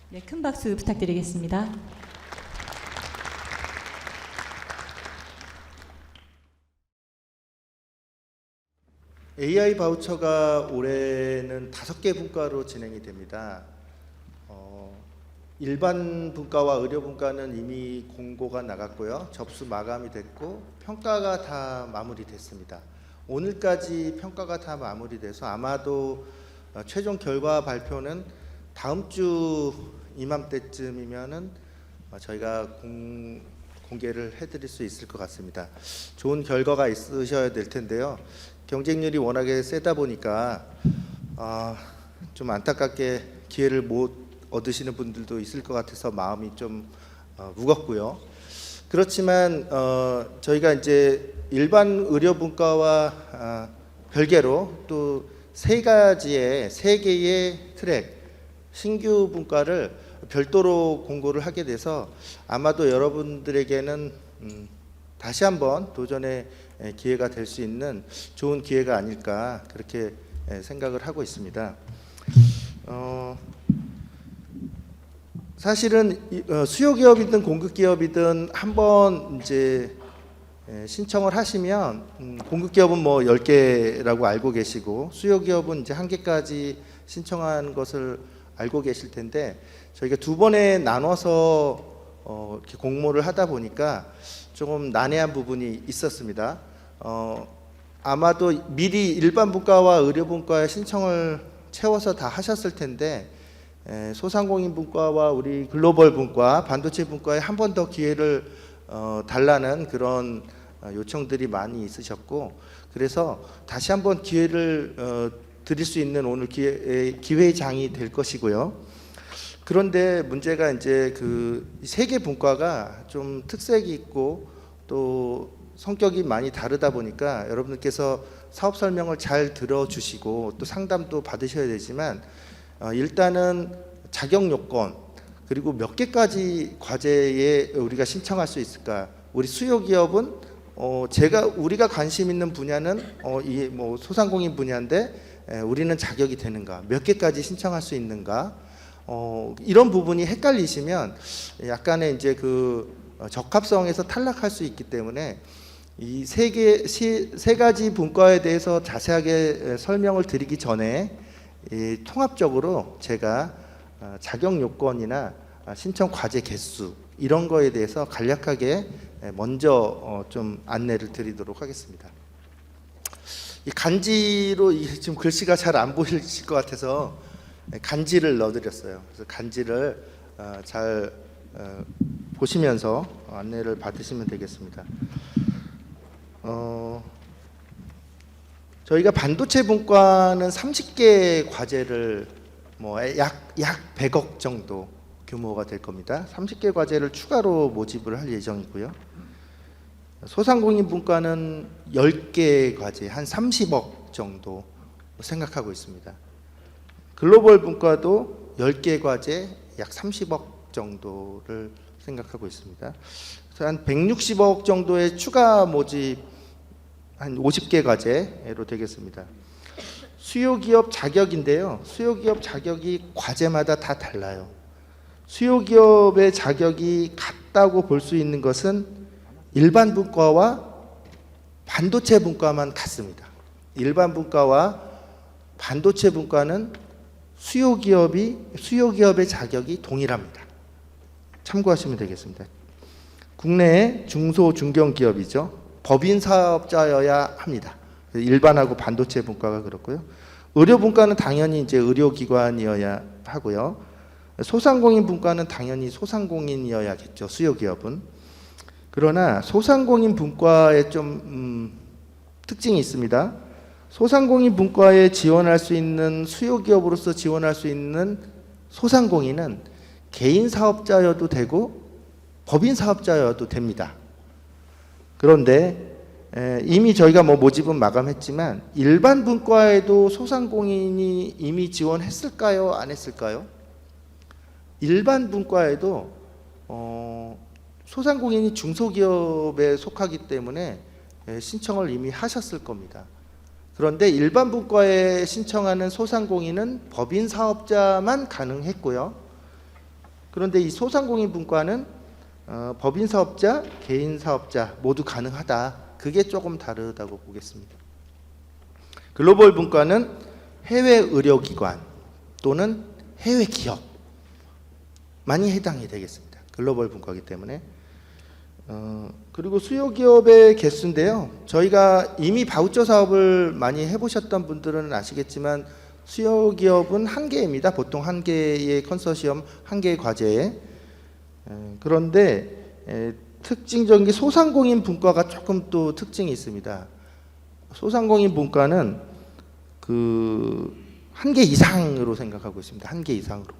네, 큰 박수 부탁드리겠습니다. AI 바우처가 올해는 5개 분과로 진행이 됩니다. 일반 분과와 의료 분과는 이미 공고가 나갔고요. 접수 마감이 됐고 평가가 다 마무리됐습니다. 오늘까지 평가가 다 마무리돼서 아마도 최종 결과 발표는 다음 주 이맘때쯤이면은 저희가 공개를 해드릴 수 있을 것 같습니다. 좋은 결과가 있으셔야 될 텐데요. 경쟁률이 워낙에 세다 보니까 좀 안타깝게 기회를 못 얻으시는 분들도 있을 것 같아서 마음이 좀 무겁고요. 그렇지만 저희가 이제 일반 의료분과와 별개로 또 세 개의 트랙 신규 분과를 별도로 공고를 하게 돼서 아마도 여러분들에게는 다시 한번 도전의 기회가 될 수 있는 좋은 기회가 아닐까 그렇게 생각을 하고 있습니다. 사실은 수요 기업이든 공급 기업이든 한번 이제 신청을 하시면 공급 기업은 뭐 10개라고 알고 계시고 수요 기업은 이제 1개까지 신청한 것을 알고 계실 텐데 저희가 두 번에 나눠서 이렇게 공모를 하다 보니까 조금 난해한 부분이 있었습니다. 아마도 미리 일반 분과와 의료 분과에 신청을 채워서 다 하셨을 텐데 소상공인 분과와 우리 글로벌 분과, 반도체 분과에 한 번 더 기회를 달라는 그런 요청들이 많이 있으셨고 그래서 다시 한번 기회를 드릴 수 있는 오늘 기회장이 될 것이고요. 그런데 문제가 이제 그 세 개 분과가 좀 특색이 있고 또 성격이 많이 다르다 보니까 여러분들께서 사업 설명을 잘 들어주시고 또 상담도 받으셔야 되지만 일단은 자격 요건 그리고 몇 개까지 과제에 우리가 신청할 수 있을까? 우리 수요 기업은 우리가 관심 있는 분야는 이 뭐 소상공인 분야인데 우리는 자격이 되는가? 몇 개까지 신청할 수 있는가? 이런 부분이 헷갈리시면 약간의 이제 그 적합성에서 탈락할 수 있기 때문에 이 세 가지 분과에 대해서 자세하게 설명을 드리기 전에 통합적으로 제가 자격 요건이나 신청 과제 개수 이런 거에 대해서 간략하게 먼저 좀 안내를 드리도록 하겠습니다. 이 간지로 지금 글씨가 잘 안 보이실 것 같아서 간지를 넣어드렸어요. 그래서 간지를 잘 보시면서 안내를 받으시면 되겠습니다. 저희가 반도체 분과는 30개 과제를 뭐 약 100억 정도 규모가 될 겁니다. 30개 과제를 추가로 모집을 할 예정이고요. 소상공인 분과는 10개 과제 한 30억 정도 생각하고 있습니다. 글로벌 분과도 10개 과제 약 30억 정도를 생각하고 있습니다. 그래서 한 160억 정도의 추가 모집 한 50개 과제로 되겠습니다. 수요 기업 자격인데요. 수요 기업 자격이 과제마다 다 달라요. 수요 기업의 자격이 같다고 볼 수 있는 것은 일반 분과와 반도체 분과만 같습니다. 일반 분과와 반도체 분과는 수요 기업의 자격이 동일합니다. 참고하시면 되겠습니다. 국내의 중소 중견 기업이죠. 법인 사업자여야 합니다. 일반하고 반도체 분과가 그렇고요. 의료 분과는 당연히 이제 의료기관이어야 하고요. 소상공인 분과는 당연히 소상공인이어야겠죠. 수요 기업은. 그러나 소상공인 분과에 좀 특징이 있습니다. 소상공인 분과에 지원할 수 있는 수요 기업으로서 지원할 수 있는 소상공인은 개인 사업자여도 되고 법인 사업자여도 됩니다. 그런데 이미 저희가 뭐 모집은 마감했지만 일반 분과에도 소상공인이 이미 지원했을까요? 안 했을까요? 일반 분과에도 소상공인이 중소기업에 속하기 때문에 신청을 이미 하셨을 겁니다. 그런데 일반 분과에 신청하는 소상공인은 법인 사업자만 가능했고요. 그런데 이 소상공인 분과는 법인 사업자, 개인 사업자 모두 가능하다. 그게 조금 다르다고 보겠습니다. 글로벌 분과는 해외 의료기관 또는 해외 기업 많이 해당이 되겠습니다. 글로벌 분과이기 때문에. 그리고 수요 기업의 개수인데요. 저희가 이미 바우처 사업을 많이 해보셨던 분들은 아시겠지만 수요 기업은 한 개입니다. 보통 한 개의 컨소시엄, 한 개의 과제에. 그런데 특징적인 게 소상공인 분과가 조금 또 특징이 있습니다. 소상공인 분과는 한 개 이상으로 생각하고 있습니다. 한 개 이상으로.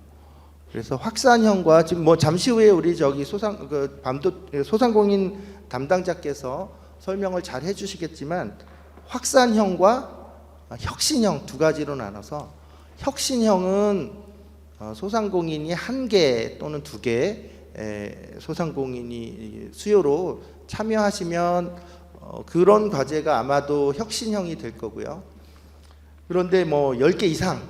그래서 확산형과 지금 뭐 잠시 후에 우리 저기 소상공인 담당자께서 설명을 잘 해주시겠지만 확산형과 혁신형 두 가지로 나눠서 혁신형은 소상공인이 한 개 또는 두 개 소상공인이 수요로 참여하시면 그런 과제가 아마도 혁신형이 될 거고요. 그런데 뭐 10개 이상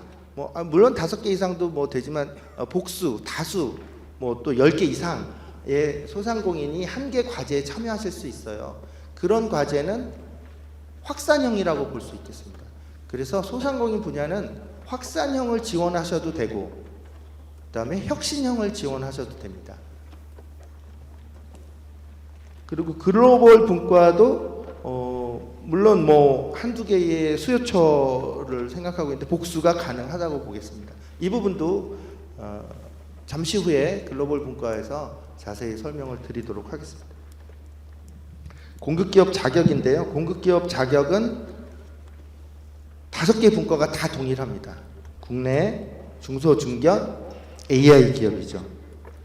물론 5개 이상도 뭐 되지만 복수, 다수 뭐 또 10개 이상의 소상공인이 한 개 과제에 참여하실 수 있어요. 그런 과제는 확산형이라고 볼 수 있겠습니다. 그래서 소상공인 분야는 확산형을 지원하셔도 되고 그다음에 혁신형을 지원하셔도 됩니다. 그리고 글로벌 분과도 물론 뭐 한두 개의 수요처를 생각하고 있는데 복수가 가능하다고 보겠습니다. 이 부분도 잠시 후에 글로벌 분과에서 자세히 설명을 드리도록 하겠습니다. 공급기업 자격인데요. 공급기업 자격은 5개 분과가 다 동일합니다. 국내 중소중견 AI 기업이죠.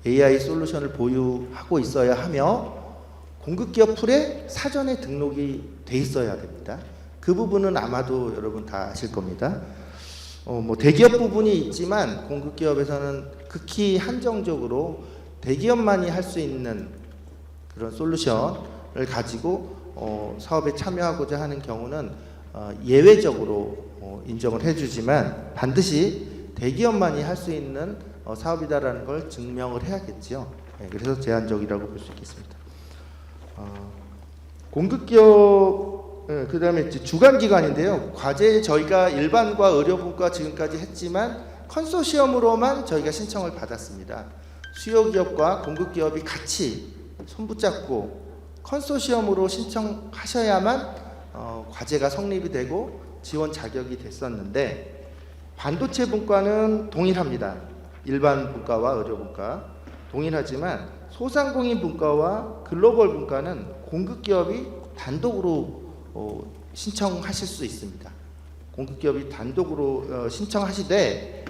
AI 솔루션을 보유하고 있어야 하며 공급기업 풀에 사전에 등록이 돼 있어야 됩니다. 그 부분은 아마도 여러분 다 아실 겁니다. 뭐 대기업 부분이 있지만 공급기업에서는 극히 한정적으로 대기업만이 할 수 있는 그런 솔루션을 가지고 사업에 참여하고자 하는 경우는 예외적으로 인정을 해주지만 반드시 대기업만이 할 수 있는 사업이다라는 걸 증명을 해야겠죠. 그래서 제한적이라고 볼 수 있겠습니다. 공급기업 그다음에 주관기관인데요. 과제 저희가 일반과 의료분과 지금까지 했지만 컨소시엄으로만 저희가 신청을 받았습니다. 수요기업과 공급기업이 같이 손붙잡고 컨소시엄으로 신청하셔야만 과제가 성립이 되고 지원 자격이 됐었는데 반도체 분과는 동일합니다. 일반 분과와 의료 분과 동일하지만 소상공인 분과와 글로벌 분과는 공급기업이 단독으로 신청하실 수 있습니다. 공급기업이 단독으로 신청하시되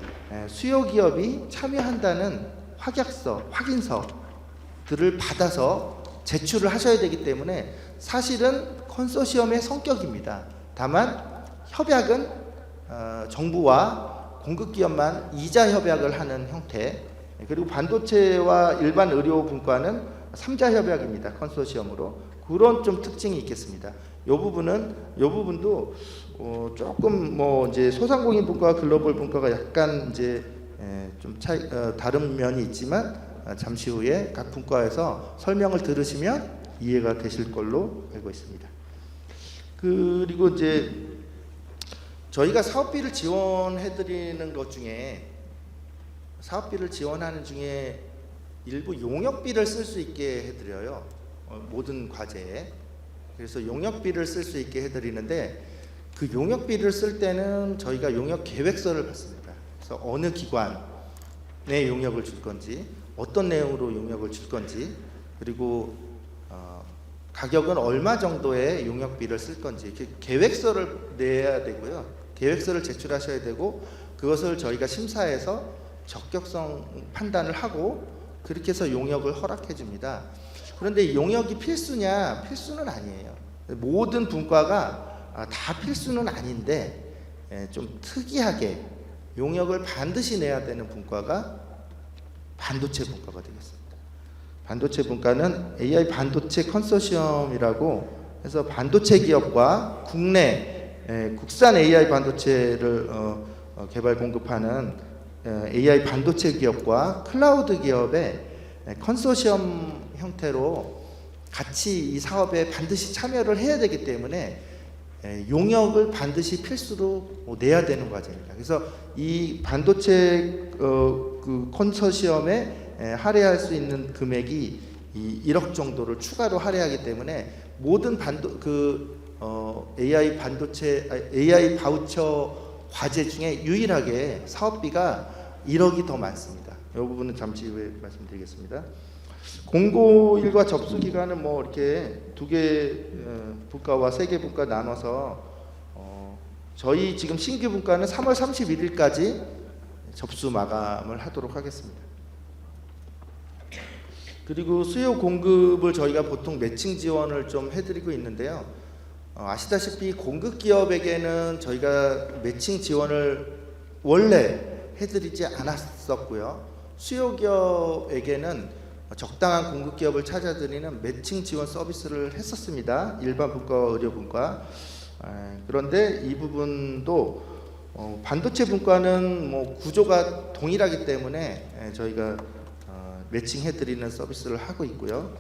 수요기업이 참여한다는 확약서, 확인서들을 받아서 제출을 하셔야 되기 때문에 사실은 컨소시엄의 성격입니다. 다만 협약은 정부와 공급기업만 이자 협약을 하는 형태, 그리고 반도체와 일반 의료 분과는 3자 협약입니다. 컨소시엄으로. 그런 좀 특징이 있겠습니다. 요 부분도 조금 뭐 이제 소상공인 분과와 글로벌 분과가 약간 이제 좀 다른 면이 있지만 잠시 후에 각 분과에서 설명을 들으시면 이해가 되실 걸로 알고 있습니다. 그리고 이제 저희가 사업비를 지원해드리는 것 중에 사업비를 지원하는 중에 일부 용역비를 쓸 수 있게 해드려요. 모든 과제에. 그래서 용역비를 쓸 수 있게 해드리는데 그 용역비를 쓸 때는 저희가 용역 계획서를 받습니다. 그래서 어느 기관에 용역을 줄 건지, 어떤 내용으로 용역을 줄 건지, 그리고 가격은 얼마 정도의 용역비를 쓸 건지 이렇게 계획서를 내야 되고요. 계획서를 제출하셔야 되고 그것을 저희가 심사해서 적격성 판단을 하고 그렇게 해서 용역을 허락해 줍니다. 그런데 용역이 필수냐? 필수는 아니에요. 모든 분과가 다 필수는 아닌데 좀 특이하게 용역을 반드시 내야 되는 분과가 반도체 분과가 되겠습니다. 반도체 분과는 AI 반도체 컨소시엄이라고 해서 반도체 기업과 국내 국산 AI 반도체를 개발 공급하는 AI 반도체 기업과 클라우드 기업의 컨소시엄 형태로 같이 이 사업에 반드시 참여를 해야 되기 때문에 용역을 반드시 필수로 내야 되는 과제입니다. 그래서 이 반도체 그 컨소시엄에 할애할 수 있는 금액이 1억 정도를 추가로 할애하기 때문에 모든 AI AI 바우처 과제 중에 유일하게 사업비가 1억이 더 많습니다. 이 부분은 잠시 후에 말씀드리겠습니다. 공고1과 접수 기간은 뭐 이렇게 2개 분과와 3개 분과 나눠서 저희 지금 신규 분과는 3월 31일까지 접수 마감을 하도록 하겠습니다. 그리고 수요 공급을 저희가 보통 매칭 지원을 좀 해드리고 있는데요. 아시다시피 공급 기업에게는 저희가 매칭 지원을 원래 해드리지 않았었고요. 수요 기업에게는 적당한 공급 기업을 찾아드리는 매칭 지원 서비스를 했었습니다. 일반 분과와 의료 분과. 그런데 이 부분도 반도체 분과는 뭐 구조가 동일하기 때문에 저희가 매칭해드리는 서비스를 하고 있고요.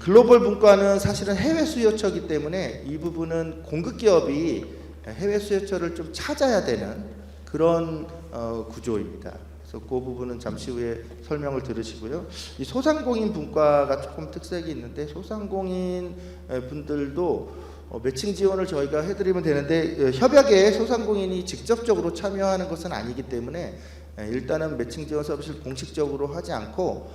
글로벌 분과는 사실은 해외 수요처이기 때문에 이 부분은 공급 기업이 해외 수요처를 좀 찾아야 되는 그런 구조입니다. 그래서 그 부분은 잠시 후에 설명을 들으시고요. 이 소상공인 분과가 조금 특색이 있는데 소상공인 분들도 매칭 지원을 저희가 해드리면 되는데 협약에 소상공인이 직접적으로 참여하는 것은 아니기 때문에 일단은 매칭 지원 서비스를 공식적으로 하지 않고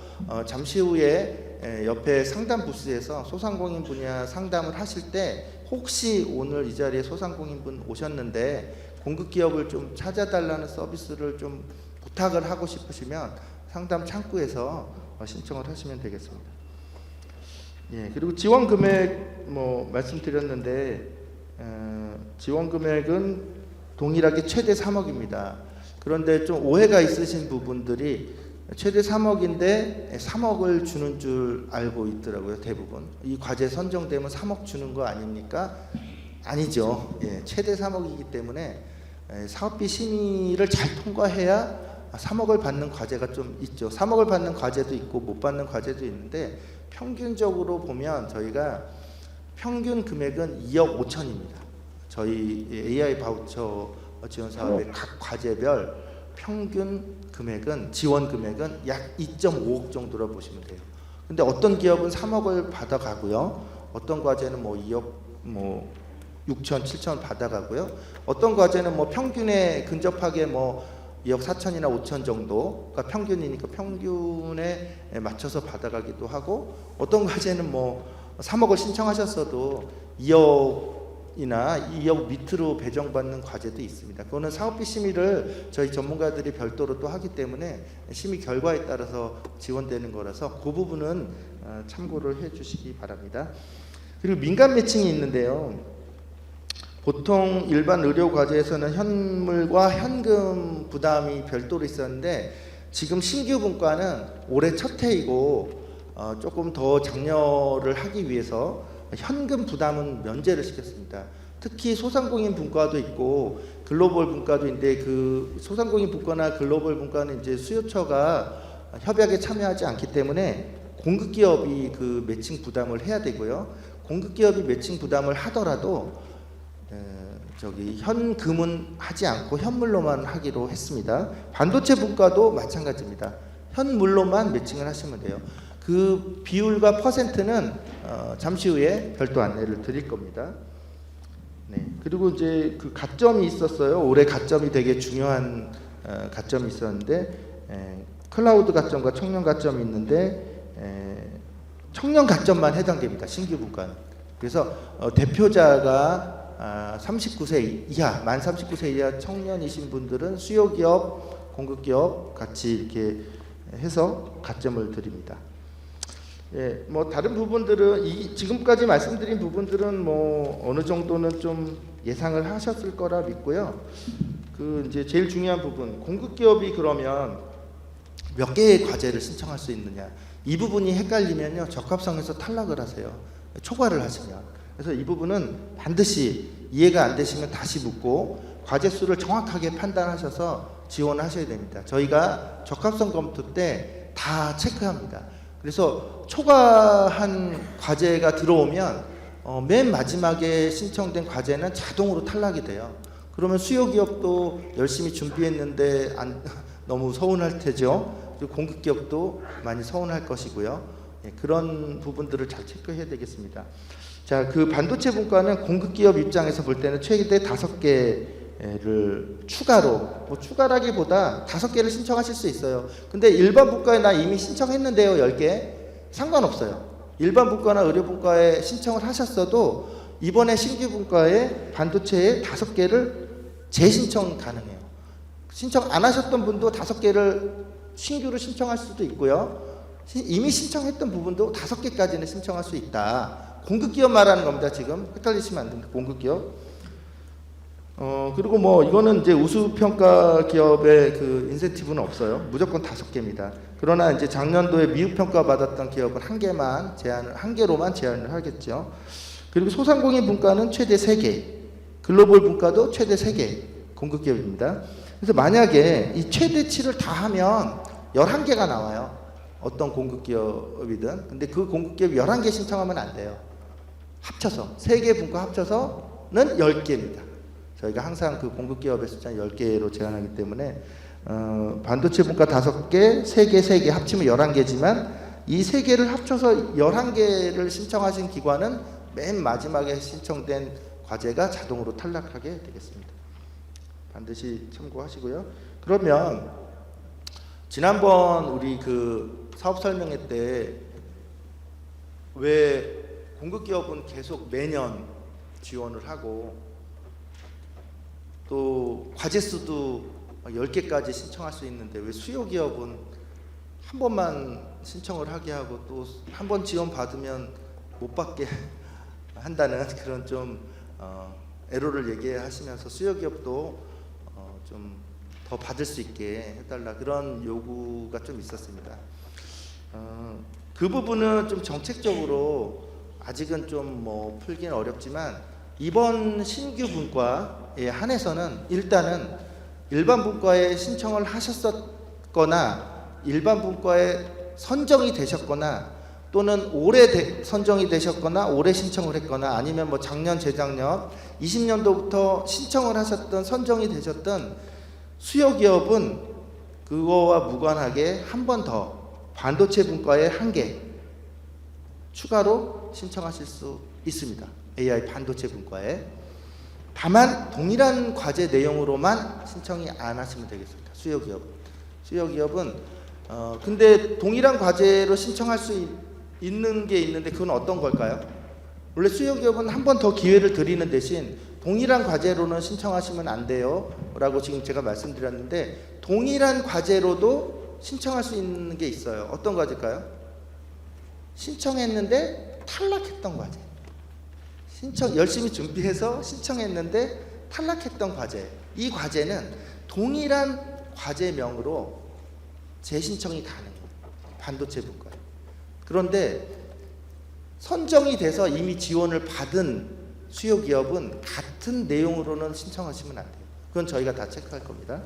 잠시 후에 옆에 상담 부스에서 소상공인 분야 상담을 하실 때 혹시 오늘 이 자리에 소상공인 분 오셨는데 공급 기업을 좀 찾아달라는 서비스를 좀 부탁을 하고 싶으시면 상담 창구에서 신청을 하시면 되겠습니다. 예, 그리고 지원 금액 뭐 말씀드렸는데 지원 금액은 동일하게 최대 3억입니다. 그런데 좀 오해가 있으신 부분들이 최대 3억인데 3억을 주는 줄 알고 있더라고요. 대부분 이 과제 선정되면 3억 주는 거 아닙니까? 아니죠. 예, 최대 3억이기 때문에 사업비 심의를 잘 통과해야 3억을 받는 과제가 좀 있죠. 3억을 받는 과제도 있고 못 받는 과제도 있는데 평균적으로 보면 저희가 평균 금액은 2억 5천입니다. 저희 AI 바우처 지원 사업의 각 과제별 평균 금액은 지원 금액은 약 2.5억 정도로 보시면 돼요. 근데 어떤 기업은 3억을 받아가고요. 어떤 과제는 뭐 2억 뭐 6천, 7천 받아가고요. 어떤 과제는 뭐 평균에 근접하게 뭐 2억 4천이나 5천 정도가 평균이니까 평균에 맞춰서 받아가기도 하고 어떤 과제는 뭐 3억을 신청하셨어도 2억이나 2억 밑으로 배정받는 과제도 있습니다. 그거는 사업비 심의를 저희 전문가들이 별도로 또 하기 때문에 심의 결과에 따라서 지원되는 거라서 그 부분은 참고를 해주시기 바랍니다. 그리고 민간 매칭이 있는데요. 보통 일반 의료 과제에서는 현물과 현금 부담이 별도로 있었는데 지금 신규 분과는 올해 첫 해이고 조금 더 장려를 하기 위해서 현금 부담은 면제를 시켰습니다. 특히 소상공인 분과도 있고 글로벌 분과도 있는데 그 소상공인 분과나 글로벌 분과는 이제 수요처가 협약에 참여하지 않기 때문에 공급 기업이 그 매칭 부담을 해야 되고요. 공급 기업이 매칭 부담을 하더라도 현금은 하지 않고 현물로만 하기로 했습니다. 반도체 분과도 마찬가지입니다. 현물로만 매칭을 하시면 돼요. 그 비율과 퍼센트는 잠시 후에 별도 안내를 드릴 겁니다. 네. 그리고 이제 그 가점이 있었어요. 올해 가점이 되게 중요한 가점이 있었는데 클라우드 가점과 청년 가점이 있는데 청년 가점만 해당됩니다. 신규 분과는. 그래서 대표자가 39세 이하, 만 39세 이하 청년이신 분들은 수요기업, 공급기업 같이 이렇게 해서 가점을 드립니다. 예, 뭐 다른 부분들은 지금까지 말씀드린 부분들은 뭐 어느 정도는 좀 예상을 하셨을 거라 믿고요. 그 이제 제일 중요한 부분, 공급기업이 그러면 몇 개의 과제를 신청할 수 있느냐? 이 부분이 헷갈리면요, 적합성에서 탈락을 하세요. 초과를 하시면. 그래서 이 부분은 반드시 이해가 안 되시면 다시 묻고 과제 수를 정확하게 판단하셔서 지원하셔야 됩니다. 저희가 적합성 검토 때 다 체크합니다. 그래서 초과한 과제가 들어오면 맨 마지막에 신청된 과제는 자동으로 탈락이 돼요. 그러면 수요 기업도 열심히 준비했는데 너무 서운할 테죠. 그리고 공급 기업도 많이 서운할 것이고요. 예, 그런 부분들을 잘 체크해야 되겠습니다. 자, 그 반도체 분과는 공급 기업 입장에서 볼 때는 최대 5개를 추가로, 추가라기보다 5개를 신청하실 수 있어요. 근데 일반 분과에 나 이미 신청했는데요, 10개. 상관없어요. 일반 분과나 의료 분과에 신청을 하셨어도 이번에 신규 분과에 반도체에 5개를 재신청 가능해요. 신청 안 하셨던 분도 5개를 신규로 신청할 수도 있고요. 이미 신청했던 부분도 5개까지는 신청할 수 있다. 공급기업 말하는 겁니다. 지금 헷갈리시면 안 됩니다. 공급기업. 그리고 이거는 이제 우수평가 기업의 그 인센티브는 없어요. 무조건 5개입니다. 그러나 이제 작년도에 미흡평가 받았던 기업은 1개로만 제한을 하겠죠. 그리고 소상공인 분과는 최대 3개, 글로벌 분과도 최대 3개 공급기업입니다. 그래서 만약에 이 최대치를 다 하면 11개가 나와요. 어떤 공급기업이든. 근데 그 공급기업 11개 신청하면 안 돼요. 합쳐서 3개 분과 합쳐서는 10개입니다. 저희가 항상 그 공급기업의 숫자는 10개로 제한하기 때문에 반도체 분과 5개, 3개 합치면 11개지만 이 3개를 합쳐서 11개를 신청하신 기관은 맨 마지막에 신청된 과제가 자동으로 탈락하게 되겠습니다. 반드시 참고하시고요. 그러면 지난번 우리 그 사업 설명회 때 왜 공급기업은 계속 매년 지원을 하고 또 과제 수도 10개까지 신청할 수 있는데 왜 수요 기업은 한 번만 신청을 하게 하고 또 한 번 지원 받으면 못 받게 한다는 그런 좀 애로를 얘기하시면서 수요 기업도 좀 더 받을 수 있게 해달라 그런 요구가 좀 있었습니다. 그 부분은 좀 정책적으로 아직은 좀 풀기는 어렵지만 이번 신규 분과에 한해서는 일단은 일반 분과에 신청을 하셨었거나 일반 분과에 선정이 되셨거나 또는 올해 선정이 되셨거나 올해 신청을 했거나 아니면 작년 재작년 20년도부터 신청을 하셨던 선정이 되셨던 수요 기업은 그거와 무관하게 한 번 더 반도체 분과에 1개 추가로 신청하실 수 있습니다. AI 반도체 분과에. 다만 동일한 과제 내용으로만 신청이 안 하시면 되겠습니다. 수요 기업은 근데 동일한 과제로 신청할 수 있는 게 있는데 그건 어떤 걸까요? 원래 수요 기업은 한 번 더 기회를 드리는 대신 동일한 과제로는 신청하시면 안 돼요 라고 지금 제가 말씀드렸는데 동일한 과제로도 신청할 수 있는 게 있어요. 어떤 과제일까요? 신청했는데 탈락했던 과제. 열심히 준비해서 신청했는데 탈락했던 과제. 이 과제는 동일한 과제명으로 재신청이 가능해요. 반도체 분과에. 그런데 선정이 돼서 이미 지원을 받은 수요 기업은 같은 내용으로는 신청하시면 안 돼요. 그건 저희가 다 체크할 겁니다.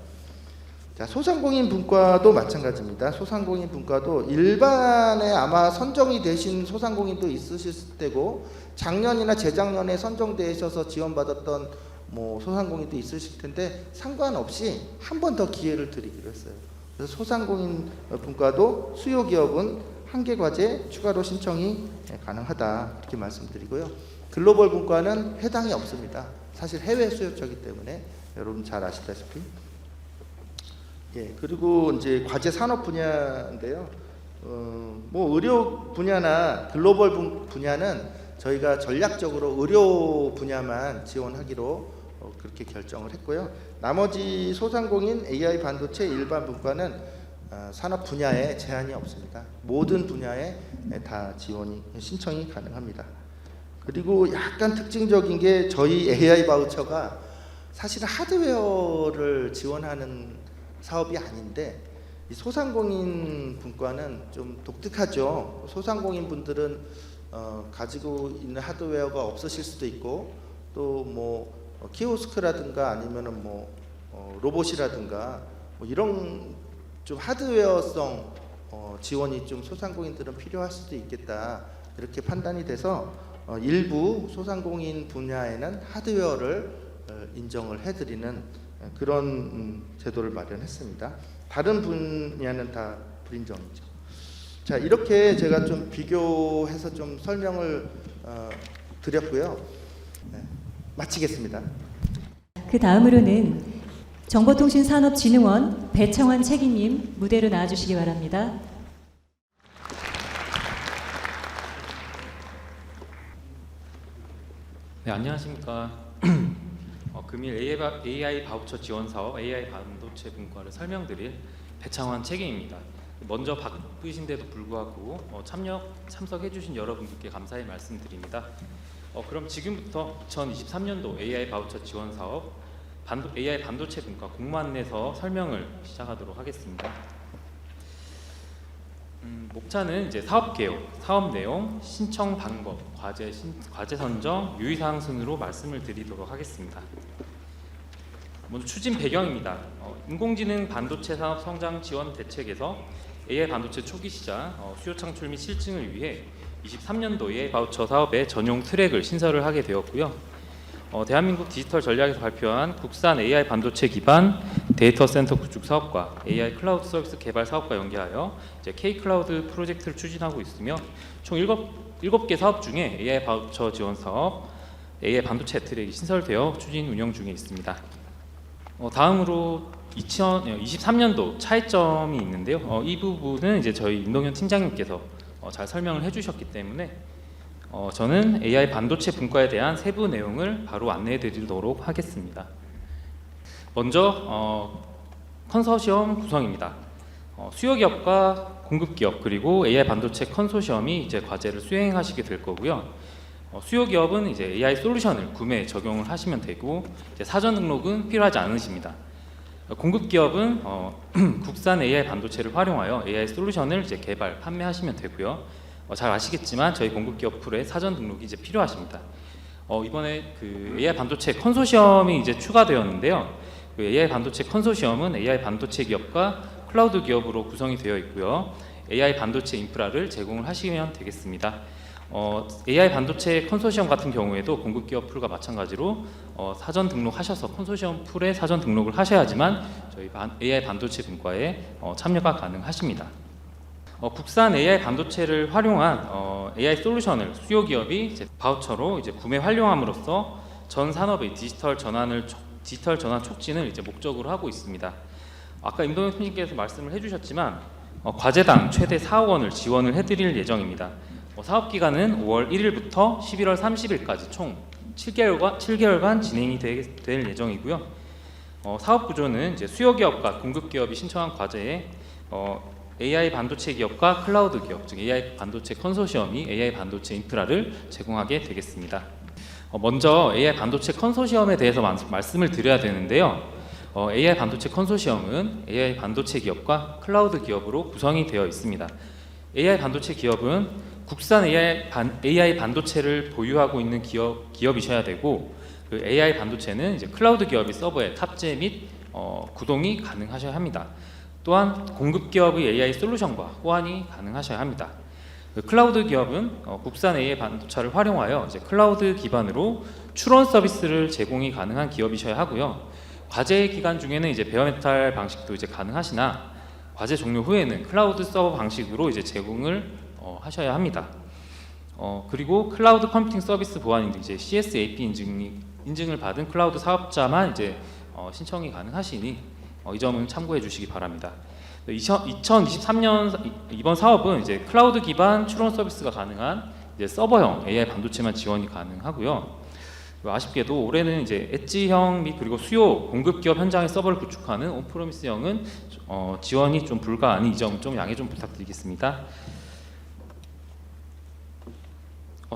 자, 소상공인 분과도 마찬가지입니다. 소상공인 분과도 일반에 아마 선정이 되신 소상공인도 있으실 테고 작년이나 재작년에 선정되셔서 지원받았던 소상공인도 있으실 텐데 상관없이 한 번 더 기회를 드리기로 했어요. 그래서 소상공인 분과도 수요 기업은 1개 과제 추가로 신청이 가능하다 이렇게 말씀드리고요. 글로벌 분과는 해당이 없습니다. 사실 해외 수요처이기 때문에 여러분 잘 아시다시피. 예, 그리고 이제 과제 산업 분야인데요. 의료 분야나 글로벌 분야는 저희가 전략적으로 의료 분야만 지원하기로 그렇게 결정을 했고요. 나머지 소상공인, AI 반도체, 일반 분과는 산업 분야에 제한이 없습니다. 모든 분야에 다 신청이 가능합니다. 그리고 약간 특징적인 게 저희 AI 바우처가 사실은 하드웨어를 지원하는 사업이 아닌데 이 소상공인 분과는 좀 독특하죠. 소상공인 분들은 가지고 있는 하드웨어가 없으실 수도 있고 또 키오스크라든가 아니면은 로봇이라든가 뭐 이런 좀 하드웨어성 지원이 좀 소상공인들은 필요할 수도 있겠다 이렇게 판단이 돼서 일부 소상공인 분야에는 하드웨어를 인정을 해드리는 그런 제도를 마련했습니다. 다른 분야는 다 불인정이죠. 자, 이렇게 제가 좀 비교해서 좀 설명을 드렸고요. 네, 마치겠습니다. 그 다음으로는 정보통신산업진흥원 배청환 책임님 무대로 나와주시기 바랍니다. 네, 안녕하십니까. 금일 AI 바우처 지원 사업 AI 반도체 분과를 설명드릴 배창환 책임입니다. 먼저 바쁘신데도 불구하고 참석해주신 여러분들께 감사의 말씀드립니다. 그럼 지금부터 2023년도 AI 바우처 지원 사업 AI 반도체 분과 공모안 내서 설명을 시작하도록 하겠습니다. 목차는 이제 사업 개요, 사업 내용, 신청 방법, 과제 선정, 유의사항 순으로 말씀을 드리도록 하겠습니다. 먼저 추진 배경입니다. 인공지능 반도체 산업 성장 지원 대책에서 AI 반도체 초기 시장, 수요 창출 및 실증을 위해 23년도 AI 바우처 사업의 전용 트랙을 신설을 하게 되었고요. 대한민국 디지털 전략에서 발표한 국산 AI 반도체 기반 데이터 센터 구축 사업과 AI 클라우드 서비스 개발 사업과 연계하여 이제 K 클라우드 프로젝트를 추진하고 있으며 총 7개 사업 중에 AI 바우처 지원 사업, AI 반도체 트랙이 신설되어 추진 운영 중에 있습니다. 다음으로 2023년도 차이점이 있는데요. 이 부분은 이제 저희 임동현 팀장님께서 잘 설명을 해주셨기 때문에 저는 AI 반도체 분과에 대한 세부 내용을 바로 안내해 드리도록 하겠습니다. 먼저 컨소시엄 구성입니다. 수요 기업과 공급 기업 그리고 AI 반도체 컨소시엄이 이제 과제를 수행하시게 될 거고요. 수요 기업은 이제 AI 솔루션을 구매 적용을 하시면 되고 이제 사전 등록은 필요하지 않으십니다. 공급 기업은 국산 AI 반도체를 활용하여 AI 솔루션을 이제 개발, 판매하시면 되고요. 잘 아시겠지만 저희 공급 기업 풀에 사전 등록이 이제 필요하십니다. 이번에 그 AI 반도체 컨소시엄이 이제 추가되었는데요. 그 AI 반도체 컨소시엄은 AI 반도체 기업과 클라우드 기업으로 구성이 되어 있고요. AI 반도체 인프라를 제공을 하시면 되겠습니다. AI 반도체 컨소시엄 같은 경우에도 공급 기업 풀과 마찬가지로 사전 등록하셔서 컨소시엄 풀에 사전 등록을 하셔야지만 저희 AI 반도체 분과에 참여가 가능하십니다. 국산 AI 반도체를 활용한 AI 솔루션을 수요 기업이 이제 바우처로 이제 구매 활용함으로써 전 산업의 디지털 전환 촉진을 이제 목적으로 하고 있습니다. 아까 임동현 팀장님께서 말씀을 해주셨지만 과제당 최대 4억 원을 지원을 해드릴 예정입니다. 사업 기간은 5월 1일부터 11월 30일까지 총 7개월간 진행이 될 예정이고요. 사업 구조는 이제 수요 기업과 공급 기업이 신청한 과제에 AI 반도체 기업과 클라우드 기업, 즉 AI 반도체 컨소시엄이 AI 반도체 인프라를 제공하게 되겠습니다. 먼저 AI 반도체 컨소시엄에 대해서 말씀을 드려야 되는데요. AI 반도체 컨소시엄은 AI 반도체 기업과 클라우드 기업으로 구성이 되어 있습니다. AI 반도체 기업은 국산 AI 반도체를 보유하고 있는 기업이셔야 되고, 그 AI 반도체는 이제 클라우드 기업이 서버에 탑재 및 구동이 가능하셔야 합니다. 또한 공급 기업의 AI 솔루션과 호환이 가능하셔야 합니다. 그 클라우드 기업은 국산 AI 반도체를 활용하여 이제 클라우드 기반으로 추론 서비스를 제공이 가능한 기업이셔야 하고요. 과제 기간 중에는 이제 베어메탈 방식도 이제 가능하시나 과제 종료 후에는 클라우드 서버 방식으로 이제 제공을 하셔야 합니다. 그리고 클라우드 컴퓨팅 서비스 보안인데 이제 CSAP 인증을 받은 클라우드 사업자만 이제 신청이 가능하시니 이 점은 참고해 주시기 바랍니다. 2023년 이번 사업은 이제 클라우드 기반 추론 서비스가 가능한 이제 서버형 AI 반도체만 지원이 가능하고요. 아쉽게도 올해는 이제 엣지형 및 그리고 수요 공급 기업 현장의 서버를 구축하는 온프로미스형은 지원이 좀 불가하니 이 점 좀 양해 좀 부탁드리겠습니다.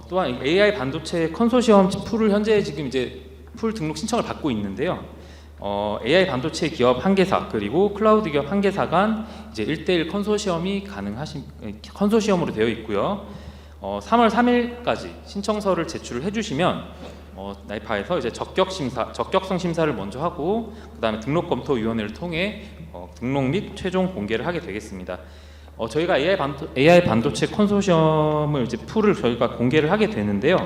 또한 AI 반도체 컨소시엄 풀을 현재 지금 이제 풀 등록 신청을 받고 있는데요. AI 반도체 기업 한 개사 그리고 클라우드 기업 한 개사 간 이제 1:1 컨소시엄이 컨소시엄으로 되어 있고요. 3월 3일까지 신청서를 제출을 해주시면 나이파에서 이제 적격성 심사를 먼저 하고 그다음에 등록검토위원회를 통해 등록 및 최종 공개를 하게 되겠습니다. 저희가 AI 반도체 컨소시엄을 이제 풀을 저희가 공개를 하게 되는데요.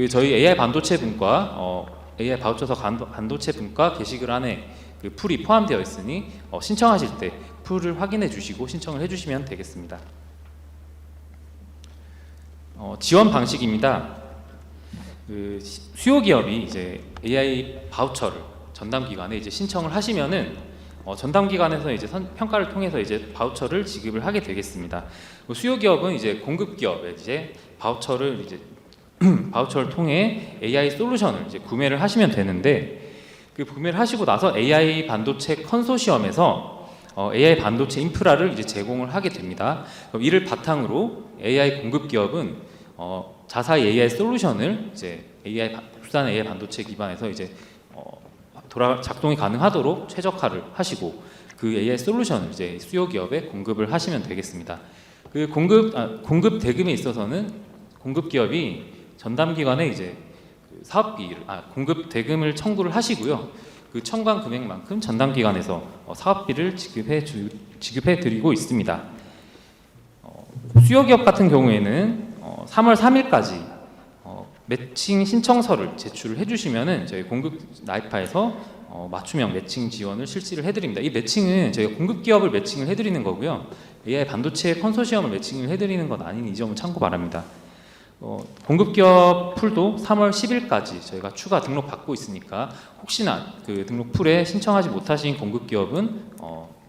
저희 AI 반도체 분과 AI 바우처서 반도체 분과 게시글 안에 그 풀이 포함되어 있으니 신청하실 때 풀을 확인해 주시고 신청을 해주시면 되겠습니다. 지원 방식입니다. 수요 기업이 이제 AI 바우처를 전담 기관에 이제 신청을 하시면은 전담 기관에서 이제 평가를 통해서 이제 바우처를 지급을 하게 되겠습니다. 수요 기업은 이제 공급 기업에 이제 바우처를 통해 AI 솔루션을 이제 구매를 하시면 되는데, 그 구매를 하시고 나서 AI 반도체 컨소시엄에서 AI 반도체 인프라를 이제 제공을 하게 됩니다. 그럼 이를 바탕으로 AI 공급 기업은 자사의 AI 솔루션을 이제 국산 AI 반도체 기반에서 이제 작동이 가능하도록 최적화를 하시고 그 AI 솔루션을 이제 수요 기업에 공급을 하시면 되겠습니다. 그 공급 대금에 있어서는 공급 기업이 전담 기관에 이제 공급 대금을 청구를 하시고요. 그 청구한 금액만큼 전담 기관에서 사업비를 지급해 드리고 있습니다. 수요 기업 같은 경우에는 3월 3일까지 매칭 신청서를 제출을 해주시면은 저희 공급 나이파에서 맞춤형 매칭 지원을 실시를 해드립니다. 이 매칭은 저희가 공급 기업을 매칭을 해드리는 거고요. AI 반도체 컨소시엄을 매칭을 해드리는 건 아닌 이 점을 참고 바랍니다. 공급 기업 풀도 3월 10일까지 저희가 추가 등록 받고 있으니까 혹시나 그 등록 풀에 신청하지 못하신 공급 기업은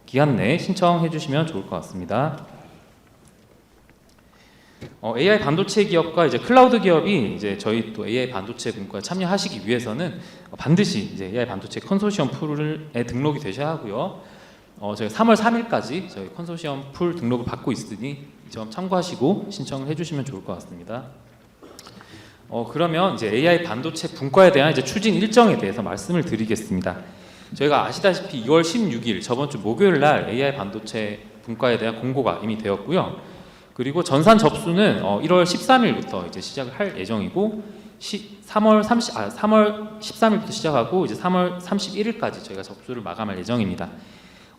기한 내에 신청해 주시면 좋을 것 같습니다. AI 반도체 기업과 이제 클라우드 기업이 이제 저희 또 AI 반도체 분과에 참여하시기 위해서는 반드시 이제 AI 반도체 컨소시엄 풀에 등록이 되셔야 하고요. 저희 3월 3일까지 저희 컨소시엄 풀 등록을 받고 있으니 이 점 참고하시고 신청을 해주시면 좋을 것 같습니다. 그러면 이제 AI 반도체 분과에 대한 이제 추진 일정에 대해서 말씀을 드리겠습니다. 저희가 아시다시피 2월 16일 저번 주 목요일 날 AI 반도체 분과에 대한 공고가 이미 되었고요. 그리고 전산 접수는 1월 13일부터 이제 시작을 할 예정이고 3월 13일부터 시작하고 이제 3월 31일까지 저희가 접수를 마감할 예정입니다.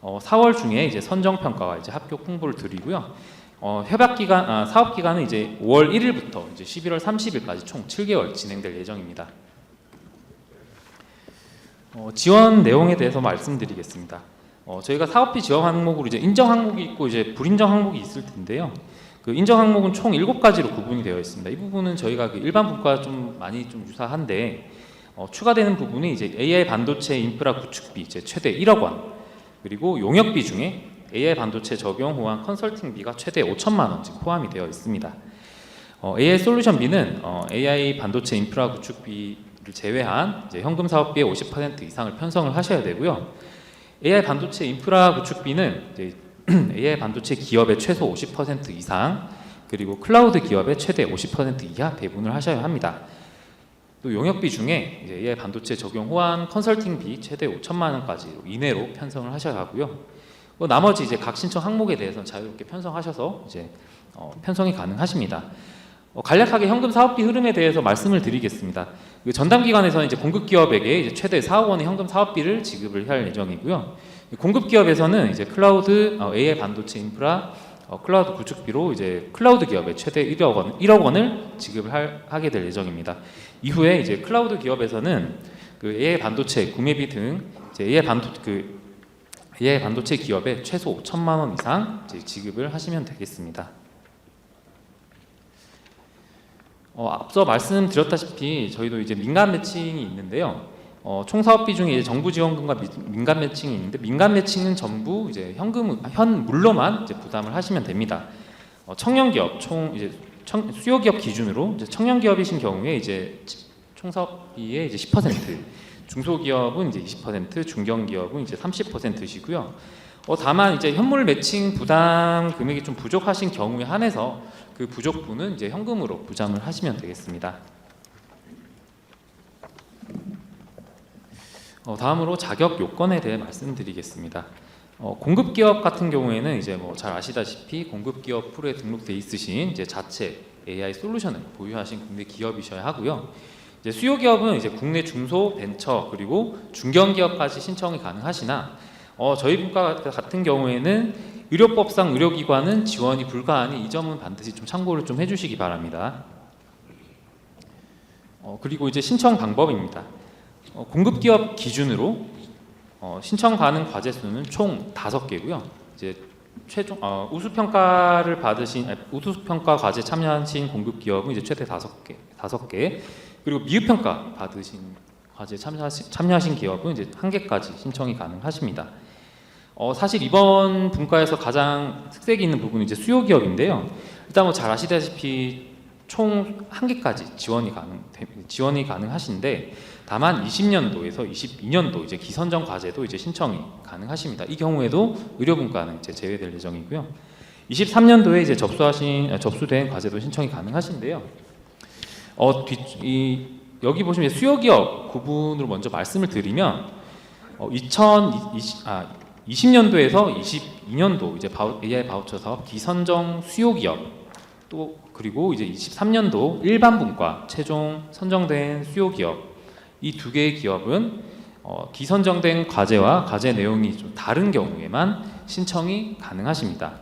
4월 중에 이제 선정 평가와 이제 합격 홍보를 드리고요. 사업 기간은 이제 5월 1일부터 이제 11월 30일까지 총 7개월 진행될 예정입니다. 지원 내용에 대해서 말씀드리겠습니다. 저희가 사업비 지원 항목으로 이제 인정 항목이 있고 이제 불인정 항목이 있을 텐데요. 그 인정 항목은 총 7가지로 구분이 되어 있습니다. 이 부분은 저희가 그 일반 분과와 좀 많이 좀 유사한데 추가되는 부분이 이제 AI 반도체 인프라 구축비 이제 최대 1억 원, 그리고 용역비 중에 AI 반도체 적용 호환 컨설팅비가 최대 5천만 원 포함이 되어 있습니다. AI 솔루션비는 AI 반도체 인프라 구축비를 제외한 이제 현금 사업비의 50% 이상을 편성을 하셔야 되고요. AI 반도체 인프라 구축비는 이제 AI 반도체 기업의 최소 50% 이상, 그리고 클라우드 기업의 최대 50% 이하 배분을 하셔야 합니다. 또 용역비 중에 이제 AI 반도체 적용 호환 컨설팅비 최대 5천만 원까지 이내로 편성을 하셔야 하고요. 나머지 이제 각 신청 항목에 대해서는 자유롭게 편성하셔서 이제 편성이 가능하십니다. 간략하게 현금 사업비 흐름에 대해서 말씀을 드리겠습니다. 전담 기관에서는 이제 공급 기업에게 이제 최대 4억 원의 현금 사업비를 지급을 할 예정이고요. 공급 기업에서는 이제 클라우드 AI 반도체 인프라 클라우드 구축비로 이제 클라우드 기업에 최대 1억 원을 지급을 하게 될 예정입니다. 이후에 이제 클라우드 기업에서는 그 AI 반도체 구매비 등 이제 AI 반도체 기업에 최소 5천만 원 이상 이제 지급을 하시면 되겠습니다. 앞서 말씀드렸다시피 저희도 이제 민간 매칭이 있는데요. 총 사업비 중에 이제 정부 지원금과 민간 매칭이 있는데, 민간 매칭은 전부 이제 현물로만 이제 부담을 하시면 됩니다. 청년 기업 수요 기업 기준으로 이제 청년 기업이신 경우에 이제 총 사업비의 이제 10%, 중소기업은 이제 20%, 중견기업은 이제 30%시고요. 다만 이제 현물 매칭 부담 금액이 좀 부족하신 경우에 한해서 그 부족분은 이제 현금으로 부담을 하시면 되겠습니다. 다음으로 자격 요건에 대해 말씀드리겠습니다. 공급 기업 같은 경우에는 이제 뭐 잘 아시다시피 공급 기업 풀에 등록돼 있으신 이제 자체 AI 솔루션을 보유하신 국내 기업이셔야 하고요. 이제 수요 기업은 이제 국내 중소 벤처 그리고 중견 기업까지 신청이 가능하시나 저희 분과 같은 경우에는 의료법상 의료기관은 지원이 불가하니 이 점은 반드시 좀 참고를 좀 해주시기 바랍니다. 그리고 이제 신청 방법입니다. 공급기업 기준으로 신청 가능 과제 수는 총 5개고요. 이제 최종 우수평가를 받으신 우수평가 과제 참여하신 공급기업은 이제 최대 5개, 그리고 미흡평가 받으신 과제 참여하신 기업은 이제 1개까지 신청이 가능하십니다. 사실 이번 분과에서 가장 특색이 있는 부분은 이제 수요 기업인데요. 일단 뭐 잘 아시다시피 총 1개까지 지원이 가능하신데, 다만 20년도에서 22년도 이제 기선정 과제도 이제 신청이 가능하십니다. 이 경우에도 의료분과는 이제 제외될 예정이고요. 23년도에 이제 접수된 과제도 신청이 가능하신데요. 여기 보시면 수요 기업 구분으로 먼저 말씀을 드리면 20년도에서 22년도 이제 AI 바우처 사업 기선정 수요 기업, 또 그리고 이제 23년도 일반 분과 최종 선정된 수요 기업, 이 2개의 기업은 기선정된 과제와 과제 내용이 좀 다른 경우에만 신청이 가능하십니다.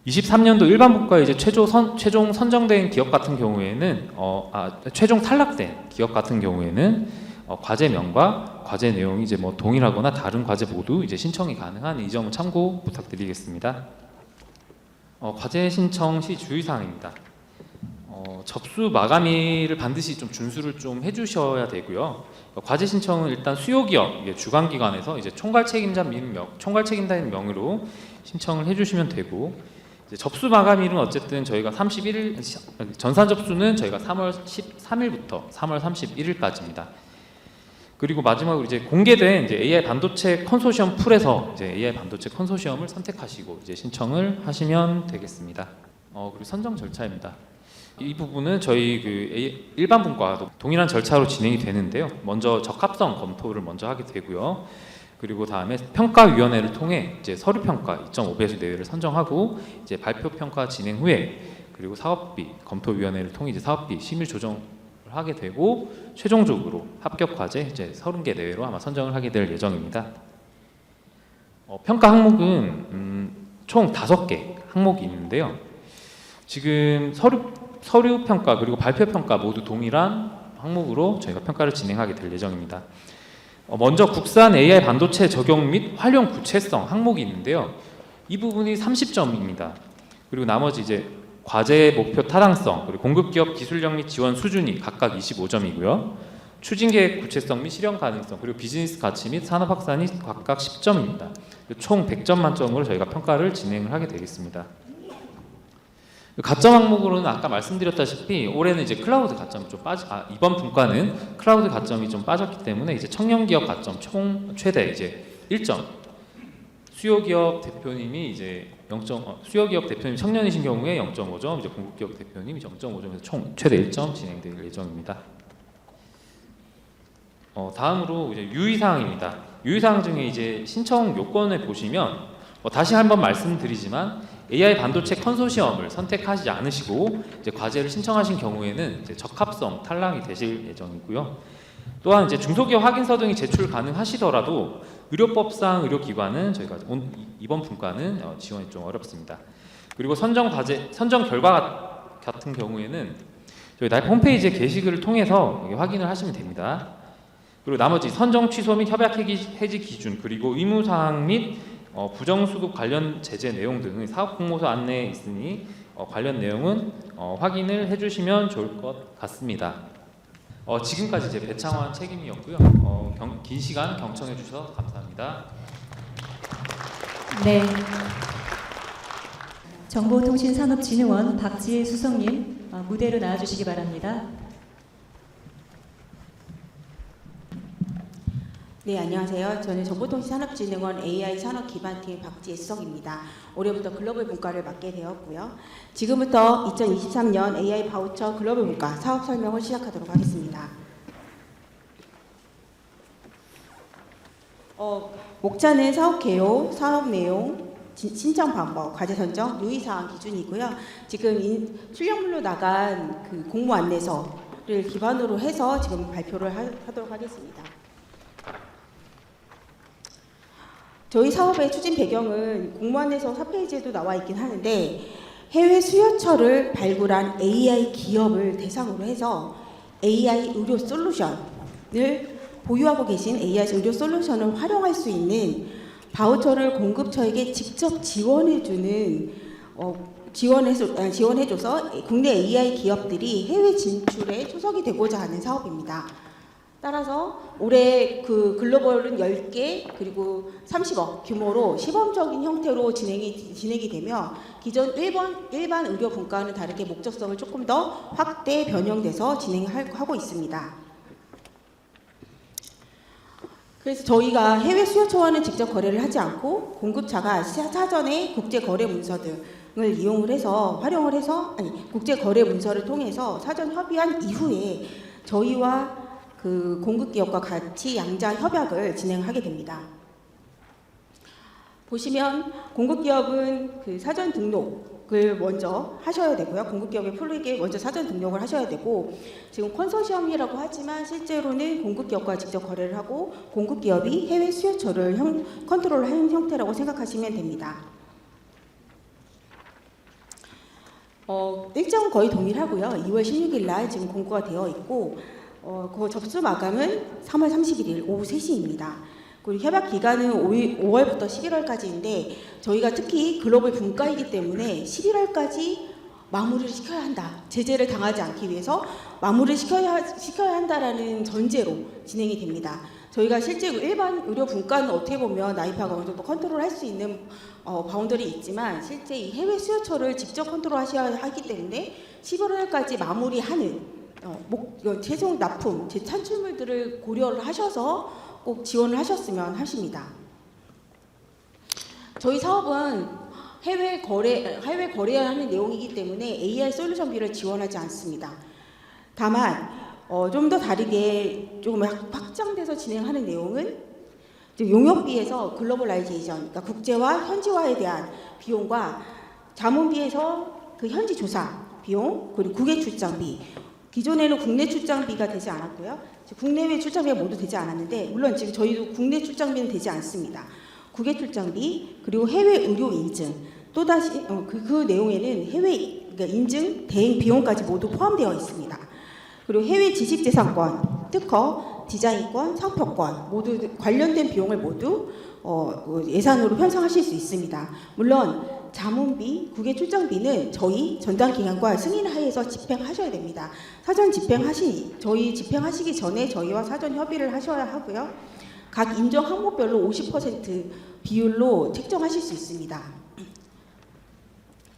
23년도 일반 분과 이제 최종 선정된 기업 같은 경우에는 최종 탈락된 기업 같은 경우에는 과제명과 과제 내용이 이제 뭐 동일하거나 다른 과제 모두 이제 신청이 가능한 이 점은 참고 부탁드리겠습니다. 과제 신청 시 주의사항입니다. 접수 마감일을 반드시 좀 준수를 좀 해주셔야 되고요. 과제 신청은 일단 수요기업 주관기관에서 이제 총괄 책임자인 명의로 신청을 해주시면 되고, 이제 접수 마감일은 어쨌든 저희가 31일 전산 접수는 저희가 3월 13일부터 3월 31일까지입니다. 그리고 마지막으로 이제 공개된 이제 AI 반도체 컨소시엄 풀에서 이제 AI 반도체 컨소시엄을 선택하시고 이제 신청을 하시면 되겠습니다. 그리고 선정 절차입니다. 이 부분은 저희 그 일반 분과도 동일한 절차로 진행이 되는데요. 먼저 적합성 검토를 먼저 하게 되고요. 그리고 다음에 평가위원회를 통해 이제 서류 평가 2.5배수 내외를 선정하고, 이제 발표 평가 진행 후에 그리고 사업비 검토위원회를 통해 이제 사업비 심의 조정을 하게 되고, 최종적으로 합격 과제 이제 30개 내외로 아마 선정을 하게 될 예정입니다. 평가 항목은 총 5개 항목이 있는데요. 지금 서류 평가 그리고 발표 평가 모두 동일한 항목으로 저희가 평가를 진행하게 될 예정입니다. 먼저 국산 AI 반도체 적용 및 활용 구체성 항목이 있는데요. 이 부분이 30점입니다. 그리고 나머지 이제 과제 목표 타당성, 그리고 공급기업 기술력 및 지원 수준이 각각 25점이고요. 추진계획 구체성 및 실현 가능성, 그리고 비즈니스 가치 및 산업 확산이 각각 10점입니다. 총 100점 만점으로 저희가 평가를 진행을 하게 되겠습니다. 가점 항목으로는 아까 말씀드렸다시피 올해는 이제 클라우드 가점이 좀 이번 분과는 클라우드 가점이 좀 빠졌기 때문에 이제 청년기업 가점 총 최대 이제 1점. 수요기업 대표님이 이제 수요기업 대표님 청년이신 경우에 0.5점, 이제 공급기업 대표님이 0.5점에서 총 최대 1점 진행될 예정입니다. 다음으로 이제 유의사항입니다. 유의사항 중에 이제 신청 요건을 보시면 다시 한번 말씀드리지만 AI 반도체 컨소시엄을 선택하지 않으시고 이제 과제를 신청하신 경우에는 이제 적합성 탈락이 되실 예정이고요. 또한 이제 중소기업 확인서 등이 제출 가능하시더라도 의료법상 의료기관은 저희가 이번 분과는 지원이 좀 어렵습니다. 그리고 선정 결과 같은 경우에는 저희 나이프 홈페이지의 게시글을 통해서 확인을 하시면 됩니다. 그리고 나머지 선정 취소 및 협약 해지 기준, 그리고 의무사항 및 부정수급 관련 제재 내용 등의 사업 공모서 안내에 있으니 관련 내용은 확인을 해주시면 좋을 것 같습니다. 지금까지 제 배창환 책임이었고요. 긴 시간 경청해 주셔서 감사합니다. 네. 정보통신산업진흥원 박지혜 수석님 무대로 나와주시기 바랍니다. 네, 안녕하세요. 저는 정보통신산업진흥원 AI 산업기반팀 박지혜 수석입니다. 올해부터 글로벌 분과를 맡게 되었고요. 지금부터 2023년 AI 바우처 글로벌 분과 사업 설명을 시작하도록 하겠습니다. 목차는 사업 개요, 사업 내용, 신청 방법, 과제 선정, 유의사항 기준이고요. 지금 출력물로 나간 그 공모 안내서를 기반으로 해서 지금 발표를 하도록 하겠습니다. 저희 사업의 추진 배경은 공무원에서 4페이지에도 나와 있긴 하는데 해외 수요처를 발굴한 AI 기업을 대상으로 해서 AI 의료 솔루션을 보유하고 계신 AI 의료 솔루션을 활용할 수 있는 바우처를 공급처에게 직접 지원해줘서 국내 AI 기업들이 해외 진출에 초석이 되고자 하는 사업입니다. 따라서 올해 그 글로벌은 10개 그리고 30억 규모로 시범적인 형태로 진행이 되며 기존 일반 의료 분과와는 다르게 목적성을 조금 더 확대 변형돼서 진행하고 있습니다. 그래서 저희가 해외 수요처와는 직접 거래를 하지 않고 공급자가 사전에 국제 거래 문서 등을 활용을 해서 국제 거래 문서를 통해서 사전 협의한 이후에 저희와 그 공급 기업과 같이 양자 협약을 진행하게 됩니다. 보시면 공급 기업은 그 사전 등록을 먼저 하셔야 되고요. 공급 기업의 풀에게 먼저 사전 등록을 하셔야 되고 지금 컨소시엄이라고 하지만 실제로는 공급 기업과 직접 거래를 하고 공급 기업이 해외 수요처를 컨트롤하는 형태라고 생각하시면 됩니다. 일정은 거의 동일하고요. 2월 16일 날 지금 공고가 되어 있고 그 접수 마감은 3월 31일 오후 3시입니다. 그리고 협약 기간은 5월부터 11월까지인데 저희가 특히 글로벌 분과이기 때문에 11월까지 마무리를 시켜야 한다. 제재를 당하지 않기 위해서 마무리를 시켜야 한다라는 전제로 진행이 됩니다. 저희가 실제 일반 의료 분과는 어떻게 보면 나이파가 어느 정도 컨트롤할 수 있는 바운더리 있지만 실제 이 해외 수요처를 직접 컨트롤하셔야 하기 때문에 11월까지 마무리하는 최종 납품, 재찬출물들을 고려를 하셔서 꼭 지원을 하셨으면 하십니다. 저희 사업은 해외 거래하는 내용이기 때문에 AI 솔루션비를 지원하지 않습니다. 다만 좀 더 다르게 조금 확장돼서 진행하는 내용은 용역비에서 글로벌라이제이션, 그러니까 국제화, 현지화에 대한 비용과 자문비에서 그 현지 조사 비용, 그리고 국외 출장비. 기존에는 국내 출장비가 되지 않았고요. 국내외 출장비가 모두 되지 않았는데 물론 지금 저희도 국내 출장비는 되지 않습니다. 국외 출장비 그리고 해외 의료 인증 또다시 그 내용에는 해외 그러니까 인증 대행 비용까지 모두 포함되어 있습니다. 그리고 해외 지식재산권, 특허, 디자인권, 상표권 모두 관련된 비용을 모두 예산으로 편성하실 수 있습니다. 물론 자문비, 국외 출장비는 저희 전담 기관과 승인하에서 집행하셔야 됩니다. 사전 집행하시기 전에 저희와 사전 협의를 하셔야 하고요. 각 인정 항목별로 50% 비율로 책정하실 수 있습니다.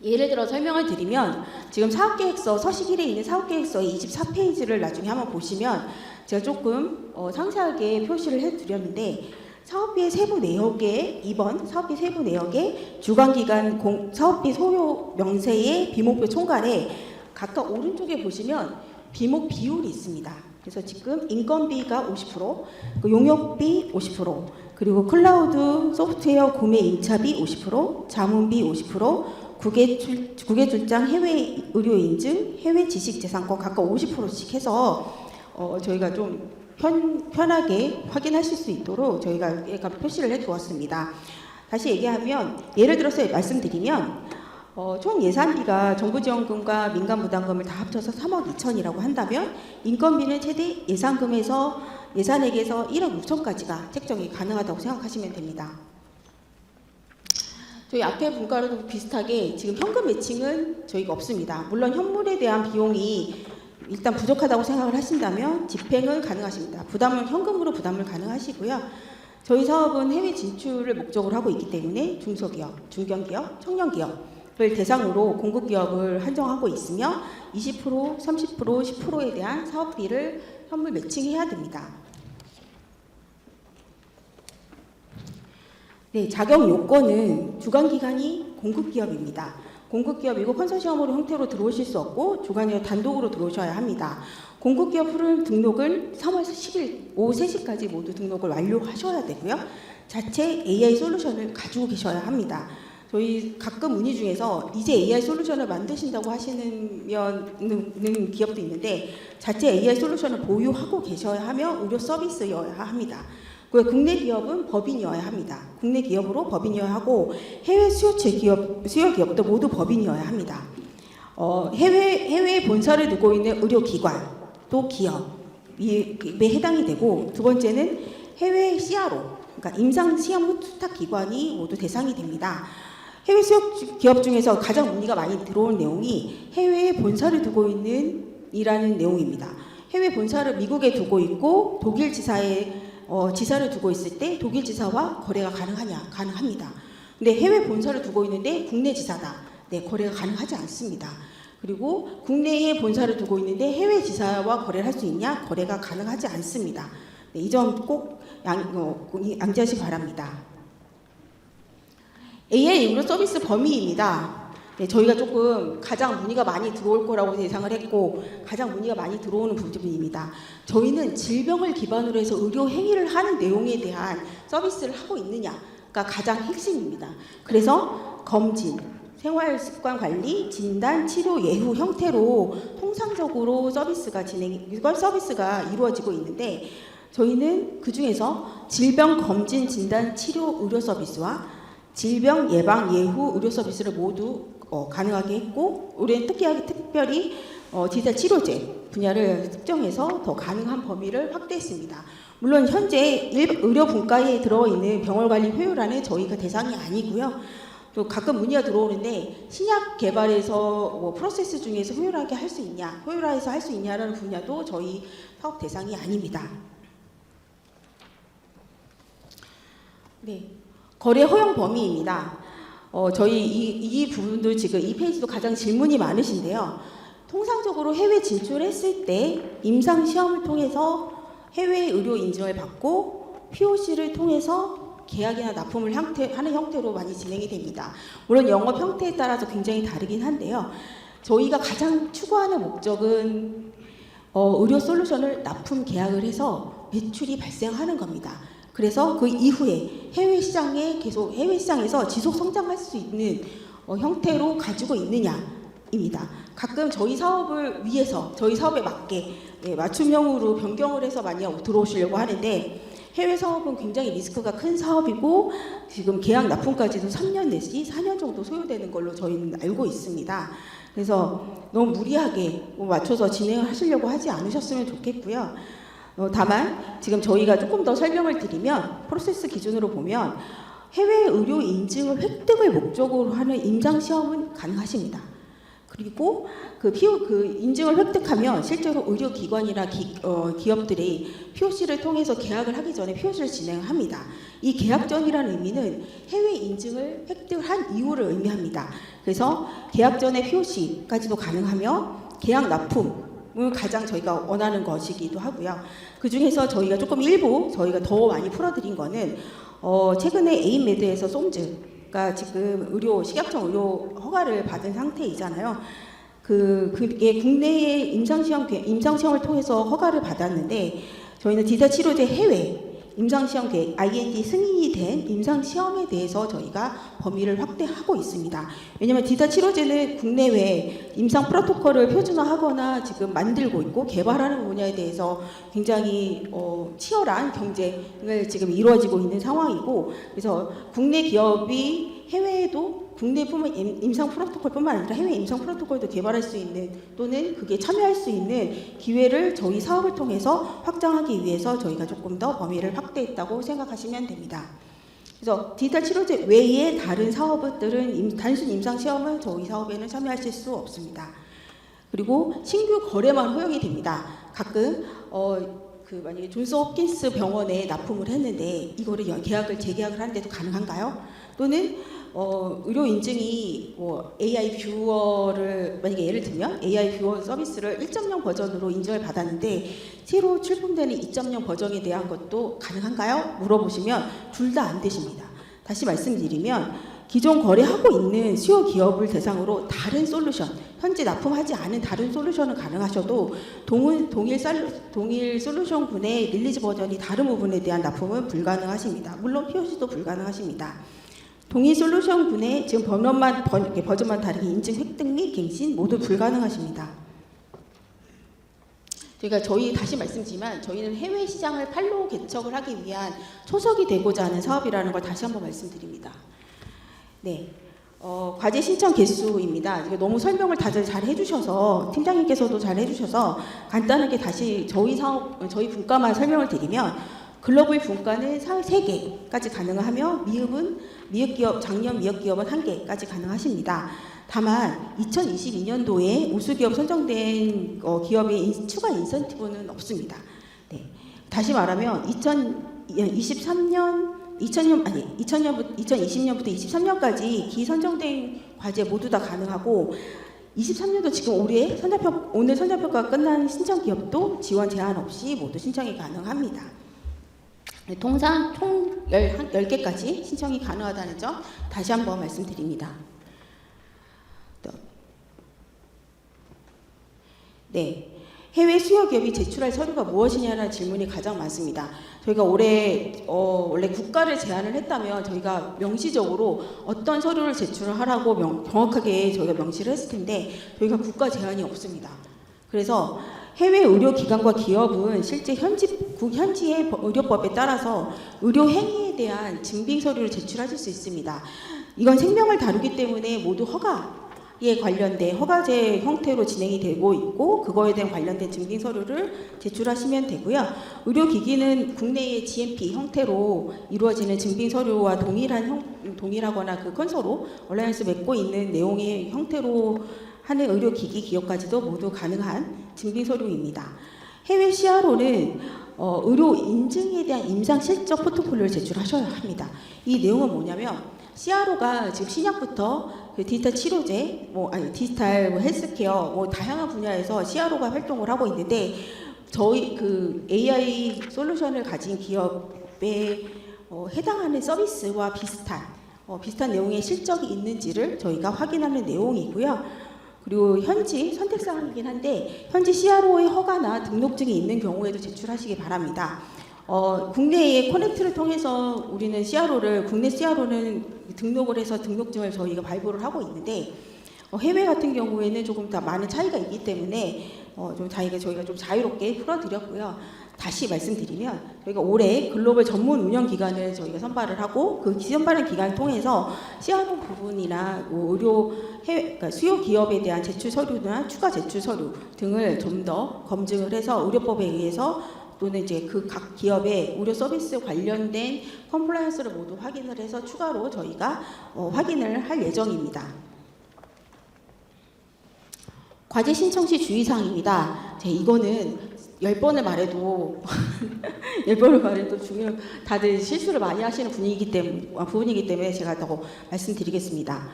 예를 들어 설명을 드리면 지금 사업계획서 서식 1에 있는 사업계획서의 24페이지를 나중에 한번 보시면 제가 조금 상세하게 표시를 해드렸는데 사업비의 세부 내역에 2번 사업비 세부 내역에 주관기관 사업비 소요 명세의 비목표 총괄에 각각 오른쪽에 보시면 비목 비율이 있습니다. 그래서 지금 인건비가 50%, 용역비 50%, 그리고 클라우드 소프트웨어 구매 임차비 50%, 자문비 50%, 국외 출장 해외 의료 인증, 해외 지식 재산권 각각 50%씩 해서 저희가 좀 편하게 확인하실 수 있도록 저희가 표시를 해두었습니다. 다시 얘기하면 예를 들어서 말씀드리면 총 예산비가 정부 지원금과 민간 부담금을 다 합쳐서 3억 2천이라고 한다면 인건비는 최대 예산액에서 1억 6천까지가 책정이 가능하다고 생각하시면 됩니다. 저희 앞에 분과로도 비슷하게 지금 현금 매칭은 저희가 없습니다. 물론 현물에 대한 비용이 일단 부족하다고 생각을 하신다면 집행은 가능하십니다. 현금으로 부담을 가능하시고요. 저희 사업은 해외 진출을 목적으로 하고 있기 때문에 중소기업, 중견기업, 청년기업을 대상으로 공급기업을 한정하고 있으며 20%, 30%, 10%에 대한 사업비를 현물 매칭해야 됩니다. 네, 자격 요건은 주관기관이 공급기업입니다. 공급기업이고 컨소시엄으로 형태로 들어오실 수 없고 주관기업 단독으로 들어오셔야 합니다. 공급기업 후를 등록은 3월 10일 오후 3시까지 모두 등록을 완료하셔야 되고요. 자체 AI 솔루션을 가지고 계셔야 합니다. 저희 가끔 문의 중에서 이제 AI 솔루션을 만드신다고 하시는 기업도 있는데 자체 AI 솔루션을 보유하고 계셔야 하며 의료 서비스여야 합니다. 그 국내 기업은 법인이어야 합니다. 국내 기업으로 법인이어야 하고 해외 수요체 기업, 수요 기업도 모두 법인이어야 합니다. 해외에 본사를 두고 있는 의료기관 또 기업에 해당이 되고, 두 번째는 해외 CRO, 그러니까 임상시험 수탁기관이 모두 대상이 됩니다. 해외 수요 기업 중에서 가장 문의가 많이 들어온 내용이 해외에 본사를 두고 있는 이라는 내용입니다. 해외 본사를 미국에 두고 있고 독일 지사에 지사를 두고 있을 때 독일 지사와 거래가 가능하냐? 가능합니다. 근데 해외 본사를 두고 있는데 국내 지사다. 네, 거래가 가능하지 않습니다. 그리고 국내에 본사를 두고 있는데 해외 지사와 거래를 할 수 있냐? 거래가 가능하지 않습니다. 네, 이 점 꼭 양지하시기 바랍니다. AI 의료 서비스 범위입니다. 네, 저희가 조금 가장 문의가 많이 들어올 거라고 예상을 했고 가장 문의가 많이 들어오는 부분입니다. 저희는 질병을 기반으로 해서 의료 행위를 하는 내용에 대한 서비스를 하고 있느냐가 가장 핵심입니다. 그래서 검진, 생활 습관 관리, 진단, 치료, 예후 형태로 통상적으로 서비스가 이루어지고 있는데, 저희는 그 중에서 질병 검진, 진단, 치료 의료 서비스와 질병 예방, 예후 의료 서비스를 모두 가능하게 했고, 올해는 특별히 디지털 치료제 분야를 특정해서 더 가능한 범위를 확대했습니다. 물론 현재 의료 분과에 들어있는 병원 관리 효율화는 저희가 대상이 아니고요. 또 가끔 문의가 들어오는데 신약 개발에서 프로세스 중에서 효율하게 할 수 있냐, 효율화해서 할 수 있냐라는 분야도 저희 사업 대상이 아닙니다. 네, 거래 허용 범위입니다. 저희 이 부분도 지금 이 페이지도 가장 질문이 많으신데요. 통상적으로 해외 진출했을 때 임상 시험을 통해서 해외 의료 인증을 받고 POC를 통해서 계약이나 납품을 하는 형태로 많이 진행이 됩니다. 물론 영업 형태에 따라서 굉장히 다르긴 한데요. 저희가 가장 추구하는 목적은 의료 솔루션을 납품 계약을 해서 매출이 발생하는 겁니다. 그래서 그 이후에 해외 시장에서 지속 성장할 수 있는 형태로 가지고 있느냐입니다. 가끔 저희 사업을 위해서 저희 사업에 맞게 맞춤형으로 변경을 해서 많이 들어오시려고 하는데, 해외 사업은 굉장히 리스크가 큰 사업이고 지금 계약 납품까지도 3년 내지 4년 정도 소요되는 걸로 저희는 알고 있습니다. 그래서 너무 무리하게 맞춰서 진행을 하시려고 하지 않으셨으면 좋겠고요. 다만 지금 저희가 조금 더 설명을 드리면, 프로세스 기준으로 보면 해외 의료 인증을 획득을 목적으로 하는 임상 시험은 가능하십니다. 그리고 그 인증을 획득하면 실제로 의료기관이나 기업들이 POC를 통해서 계약을 하기 전에 POC를 진행합니다. 이 계약 전이라는 의미는 해외 인증을 획득한 이후를 의미합니다. 그래서 계약 전에 POC까지도 가능하며 계약 납품을 가장 저희가 원하는 것이기도 하고요. 그 중에서 저희가 조금 일부 저희가 더 많이 풀어드린 거는 최근에 에임메드에서 솜즈가 지금 식약청 의료 허가를 받은 상태이잖아요. 그게 국내의 임상시험을 통해서 허가를 받았는데, 저희는 디지털 치료제 해외 임상시험 계획 IND 승인이 된 임상시험에 대해서 저희가 범위를 확대하고 있습니다. 왜냐하면 디지털 치료제는 국내외 임상 프로토콜을 표준화하거나 지금 만들고 있고 개발하는 분야에 대해서 굉장히 치열한 경쟁을 지금 이루어지고 있는 상황이고, 그래서 국내 기업이 해외에도 국내뿐만 임상 프로토콜뿐만 아니라 해외 임상 프로토콜도 개발할 수 있는, 또는 그게 참여할 수 있는 기회를 저희 사업을 통해서 확장하기 위해서 저희가 조금 더 범위를 확대했다고 생각하시면 됩니다. 그래서 디지털 치료제 외에 다른 사업들은 단순 임상 시험은 저희 사업에는 참여하실 수 없습니다. 그리고 신규 거래만 허용이 됩니다. 가끔 만약에 존스 홉킨스 병원에 납품을 했는데 이거를 재계약을 하는데도 가능한가요? 또는 의료 인증이 AI 뷰어를 만약에 예를 들면 AI 뷰어 서비스를 1.0 버전으로 인증을 받았는데 새로 출품되는 2.0 버전에 대한 것도 가능한가요? 물어보시면 둘 다 안 되십니다. 다시 말씀드리면 기존 거래하고 있는 수요 기업을 대상으로 다른 솔루션, 현재 납품하지 않은 다른 솔루션은 가능하셔도 동일 솔루션군의 릴리즈 버전이 다른 부분에 대한 납품은 불가능하십니다. 물론 POC도 불가능하십니다. 동일 솔루션군의 지금 버전만 다르게 인증 획득 및 갱신 모두 불가능하십니다. 저희 다시 말씀드리지만 저희는 해외 시장을 팔로 개척을 하기 위한 초석이 되고자 하는 사업이라는 걸 다시 한번 말씀드립니다. 네. 과제 신청 개수입니다. 이거 너무 설명을 다들 잘 해주셔서 팀장님께서도 잘 해주셔서 간단하게 다시 저희 분과만 설명을 드리면 글로벌 분과는 3개까지 가능하며 작년 미흡 기업은 1개까지 가능하십니다. 다만 2022년도에 우수기업 선정된 기업의 추가 인센티브는 없습니다. 네. 다시 말하면 2020년부터 23년까지 기선정된 과제 모두 다 가능하고 23년도 지금 오늘 선정평가가 끝난 신청 기업도 지원 제한 없이 모두 신청이 가능합니다. 네, 통상 총 10개까지 신청이 가능하다는 점 다시 한번 말씀드립니다. 네. 해외 수요 기업이 제출할 서류가 무엇이냐는 질문이 가장 많습니다. 저희가 올해 원래 국가를 제안을 했다면 저희가 명시적으로 어떤 서류를 제출을 하라고 정확하게 저희가 명시를 했을 텐데 저희가 국가 제안이 없습니다. 그래서 해외 의료기관과 기업은 실제 현지의 의료법에 따라서 의료 행위에 대한 증빙 서류를 제출하실 수 있습니다. 이건 생명을 다루기 때문에 모두 허가에 관련된 허가제 형태로 진행이 되고 있고 그거에 대한 관련된 증빙 서류를 제출하시면 되고요. 의료기기는 국내의 GMP 형태로 이루어지는 증빙 서류와 동일하거나 그 컨소로 온라인에서 맺고 있는 내용의 형태로 하는 의료기기 기업까지도 모두 가능한 증빙 서류입니다. 해외 CRO는 의료 인증에 대한 임상 실적 포트폴리오를 제출하셔야 합니다. 이 내용은 뭐냐면 CRO가 지금 신약부터 그 디지털 치료제, 디지털 헬스케어, 다양한 분야에서 CRO가 활동을 하고 있는데 저희 그 AI 솔루션을 가진 기업에 해당하는 서비스와 비슷한 내용의 실적이 있는지를 저희가 확인하는 내용이고요. 그리고 현지 선택사항이긴 한데 현지 CRO의 허가나 등록증이 있는 경우에도 제출하시기 바랍니다. 국내의 커넥트를 통해서 우리는 국내 CRO는 등록을 해서 등록증을 저희가 발부를 하고 있는데 해외 같은 경우에는 조금 더 많은 차이가 있기 때문에 저희가 좀 자유롭게 풀어드렸고요. 다시 말씀드리면 저희가 올해 글로벌 전문 운영 기관을 저희가 선발을 하고 그 선발한 기관을 통해서 CRO 부분이나 그러니까 수요 기업에 대한 제출 서류나 추가 제출 서류 등을 좀 더 검증을 해서 의료법에 의해서 또는 이제 그 각 기업의 의료 서비스 관련된 컴플라이언스를 모두 확인을 해서 추가로 저희가 확인을 할 예정입니다. 과제 신청 시 주의사항입니다. 이거는 10번을 말해도 10번을 말해도 다들 실수를 많이 하시는 부분이기 때문에 제가 더 말씀드리겠습니다.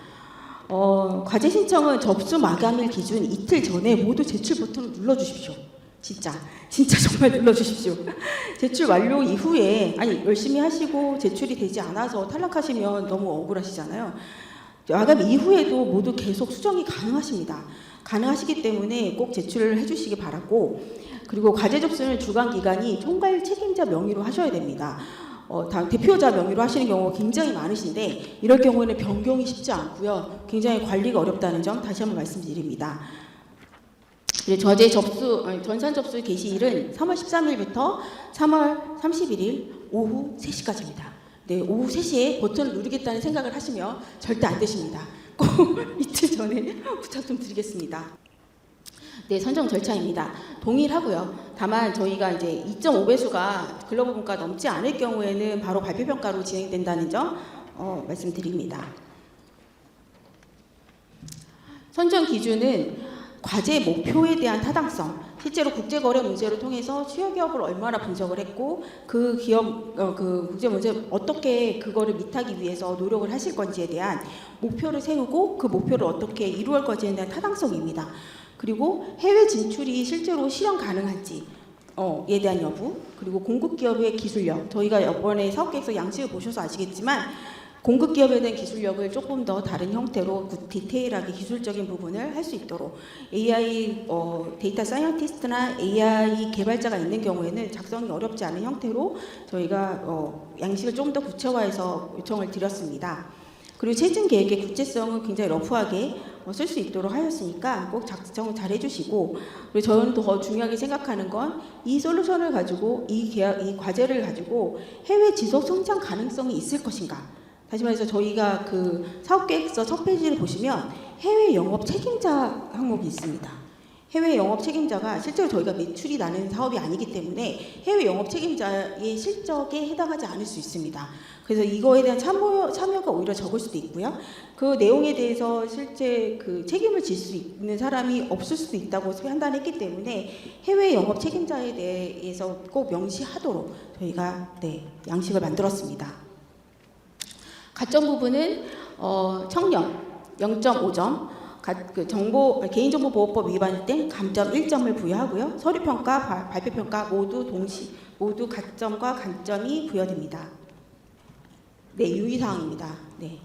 과제 신청은 접수 마감일 기준 이틀 전에 모두 제출 버튼을 눌러주십시오. 진짜 정말 눌러주십시오. 제출 완료 이후에 열심히 하시고 제출이 되지 않아서 탈락하시면 너무 억울하시잖아요. 마감 이후에도 모두 계속 수정이 가능하시기 때문에 꼭 제출을 해주시기 바라고 그리고 과제 접수는 주관 기관이 총괄 책임자 명의로 하셔야 됩니다. 대표자 명의로 하시는 경우가 굉장히 많으신데 이럴 경우에는 변경이 쉽지 않고요. 굉장히 관리가 어렵다는 점 다시 한번 말씀드립니다. 전산 접수 개시일은 3월 13일부터 3월 31일 오후 3시까지입니다. 네, 오후 3시에 버튼을 누르겠다는 생각을 하시면 절대 안 되십니다. 꼭 이틀 전에 부탁 좀 드리겠습니다. 네, 선정 절차입니다. 동일하고요. 다만 저희가 이제 2.5배수가 글로벌 분과 넘지 않을 경우에는 바로 발표 평가로 진행된다는 점 말씀드립니다. 선정 기준은 과제 목표에 대한 타당성, 실제로 국제거래 문제를 통해서 수요 기업을 얼마나 분석을 했고 그 기업 그 국제 문제 어떻게 그거를 미하기 위해서 노력을 하실 건지에 대한 목표를 세우고 그 목표를 어떻게 이루어갈 건지에 대한 타당성입니다. 그리고 해외 진출이 실제로 실현 가능한지 에 대한 여부, 그리고 공급 기업의 기술력, 저희가 이번에 사업계획서 양식을 보셔서 아시겠지만 공급 기업에 대한 기술력을 조금 더 다른 형태로 디테일하게 기술적인 부분을 할 수 있도록 AI 데이터 사이언티스트나 AI 개발자가 있는 경우에는 작성이 어렵지 않은 형태로 저희가 양식을 좀 더 구체화해서 요청을 드렸습니다. 그리고 세진 계획의 구체성은 굉장히 러프하게 쓸 수 있도록 하였으니까 꼭 작성 잘 해주시고, 그리고 저는 더 중요하게 생각하는 건 이 솔루션을 가지고 이 과제를 가지고 해외 지속 성장 가능성이 있을 것인가. 다시 말해서 저희가 그 사업계획서 첫 페이지를 보시면 해외 영업 책임자 항목이 있습니다. 해외 영업 책임자가 실제로 저희가 매출이 나는 사업이 아니기 때문에 해외 영업 책임자의 실적에 해당하지 않을 수 있습니다. 그래서 이거에 대한 참여가 오히려 적을 수도 있고요. 그 내용에 대해서 실제 그 책임을 질 수 있는 사람이 없을 수도 있다고 판단했기 때문에 해외 영업 책임자에 대해서 꼭 명시하도록 저희가 양식을 만들었습니다. 가점 부분은 청년 0.5점, 개인정보보호법 위반일 땐 감점 1점을 부여하고요. 서류평가, 발표평가 모두 가점과 간점이 부여됩니다. 네, 유의사항입니다. 네.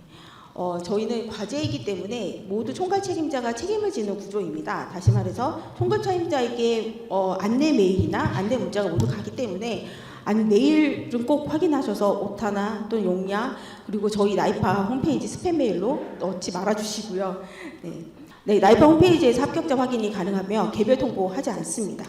저희는 과제이기 때문에 모두 총괄 책임자가 책임을 지는 구조입니다. 다시 말해서 총괄 책임자에게 안내 메일이나 안내 문자가 모두 가기 때문에 메일은 꼭 확인하셔서 오타나 또는 용량, 그리고 저희 나이파 홈페이지 스팸 메일로 넣지 말아주시고요. 네, 나이파 홈페이지에서 합격자 확인이 가능하며 개별 통보하지 않습니다.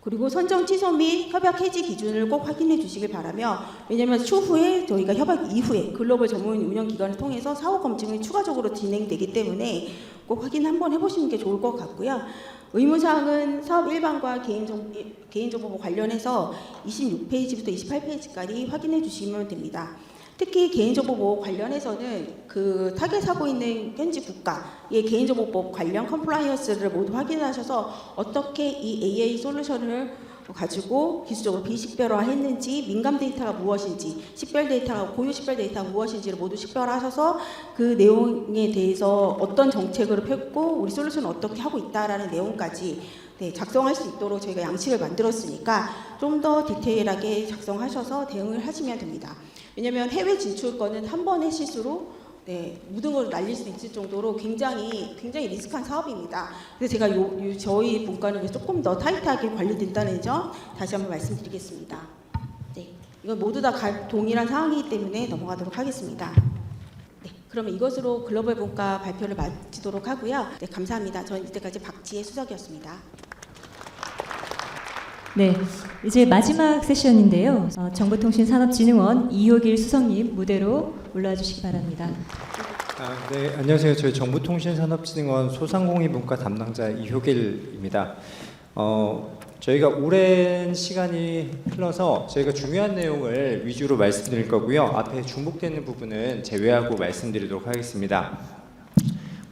그리고 선정 취소 및 협약 해지 기준을 꼭 확인해 주시길 바라며, 왜냐하면 추후에 저희가 협약 이후에 글로벌 전문 운영 기관을 통해서 사후 검증이 추가적으로 진행되기 때문에 꼭 확인 한번 해보시는 게 좋을 것 같고요. 의무사항은 사업 일반과 개인정보 관련해서 26페이지부터 28페이지까지 확인해 주시면 됩니다. 특히 개인정보보호 관련해서는 그 타겟하고 있는 현지 국가의 개인정보법 관련 컴플라이언스를 모두 확인하셔서 어떻게 이 AI 솔루션을 가지고 기술적으로 비식별화했는지, 민감 데이터가 무엇인지, 식별 데이터가 고유 식별 데이터가 무엇인지를 모두 식별하셔서 그 내용에 대해서 어떤 정책을 폈고 우리 솔루션을 어떻게 하고 있다라는 내용까지 작성할 수 있도록 저희가 양식을 만들었으니까 좀 더 디테일하게 작성하셔서 대응을 하시면 됩니다. 왜냐하면 해외 진출권은 한 번의 실수로 모든 걸 날릴 수 있을 정도로 굉장히 리스크한 사업입니다. 그래서 제가 저희 분과는 조금 더 타이트하게 관리된다는 점 다시 한번 말씀드리겠습니다. 네, 이건 모두 다 동일한 사항이기 때문에 넘어가도록 하겠습니다. 네, 그러면 이것으로 글로벌 분과 발표를 마치도록 하고요. 네, 감사합니다. 저는 이때까지 박지혜 수석이었습니다. 네, 이제 마지막 세션인데요. 정보통신산업진흥원 이효길 수석님 무대로 올라와 주시기 바랍니다. 네, 안녕하세요. 저희 정보통신산업진흥원 소상공인분과 담당자 이효길입니다. 저희가 오랜 시간이 흘러서 저희가 중요한 내용을 위주로 말씀드릴 거고요. 앞에 중복되는 부분은 제외하고 말씀드리도록 하겠습니다.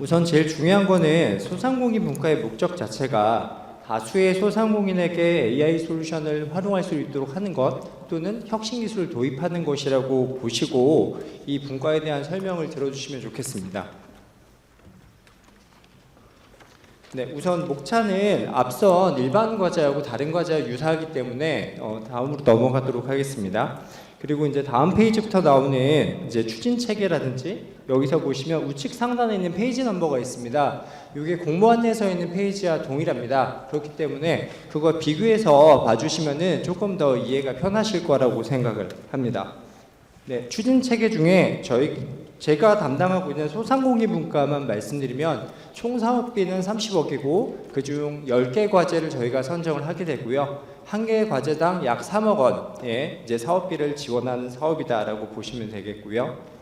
우선 제일 중요한 거는 소상공인 분과의 목적 자체가 다수의 소상공인에게 AI 솔루션을 활용할 수 있도록 하는 것 또는 혁신 기술을 도입하는 것이라고 보시고 이 분과에 대한 설명을 들어주시면 좋겠습니다. 네, 우선 목차는 앞선 일반 과제하고 다른 과제와 유사하기 때문에 다음으로 넘어가도록 하겠습니다. 그리고 이제 다음 페이지부터 나오는 이제 추진 체계라든지 여기서 보시면 우측 상단에 있는 페이지 넘버가 있습니다. 이게 공모 안내서에 있는 페이지와 동일합니다. 그렇기 때문에 그거 비교해서 봐주시면은 조금 더 이해가 편하실 거라고 생각을 합니다. 네, 추진 체계 중에 제가 담당하고 있는 소상공인 분과만 말씀드리면 총 사업비는 30억이고 그중 10개 과제를 저희가 선정을 하게 되고요. 한 개의 과제당 약 3억 원의 이제 사업비를 지원하는 사업이다라고 보시면 되겠고요.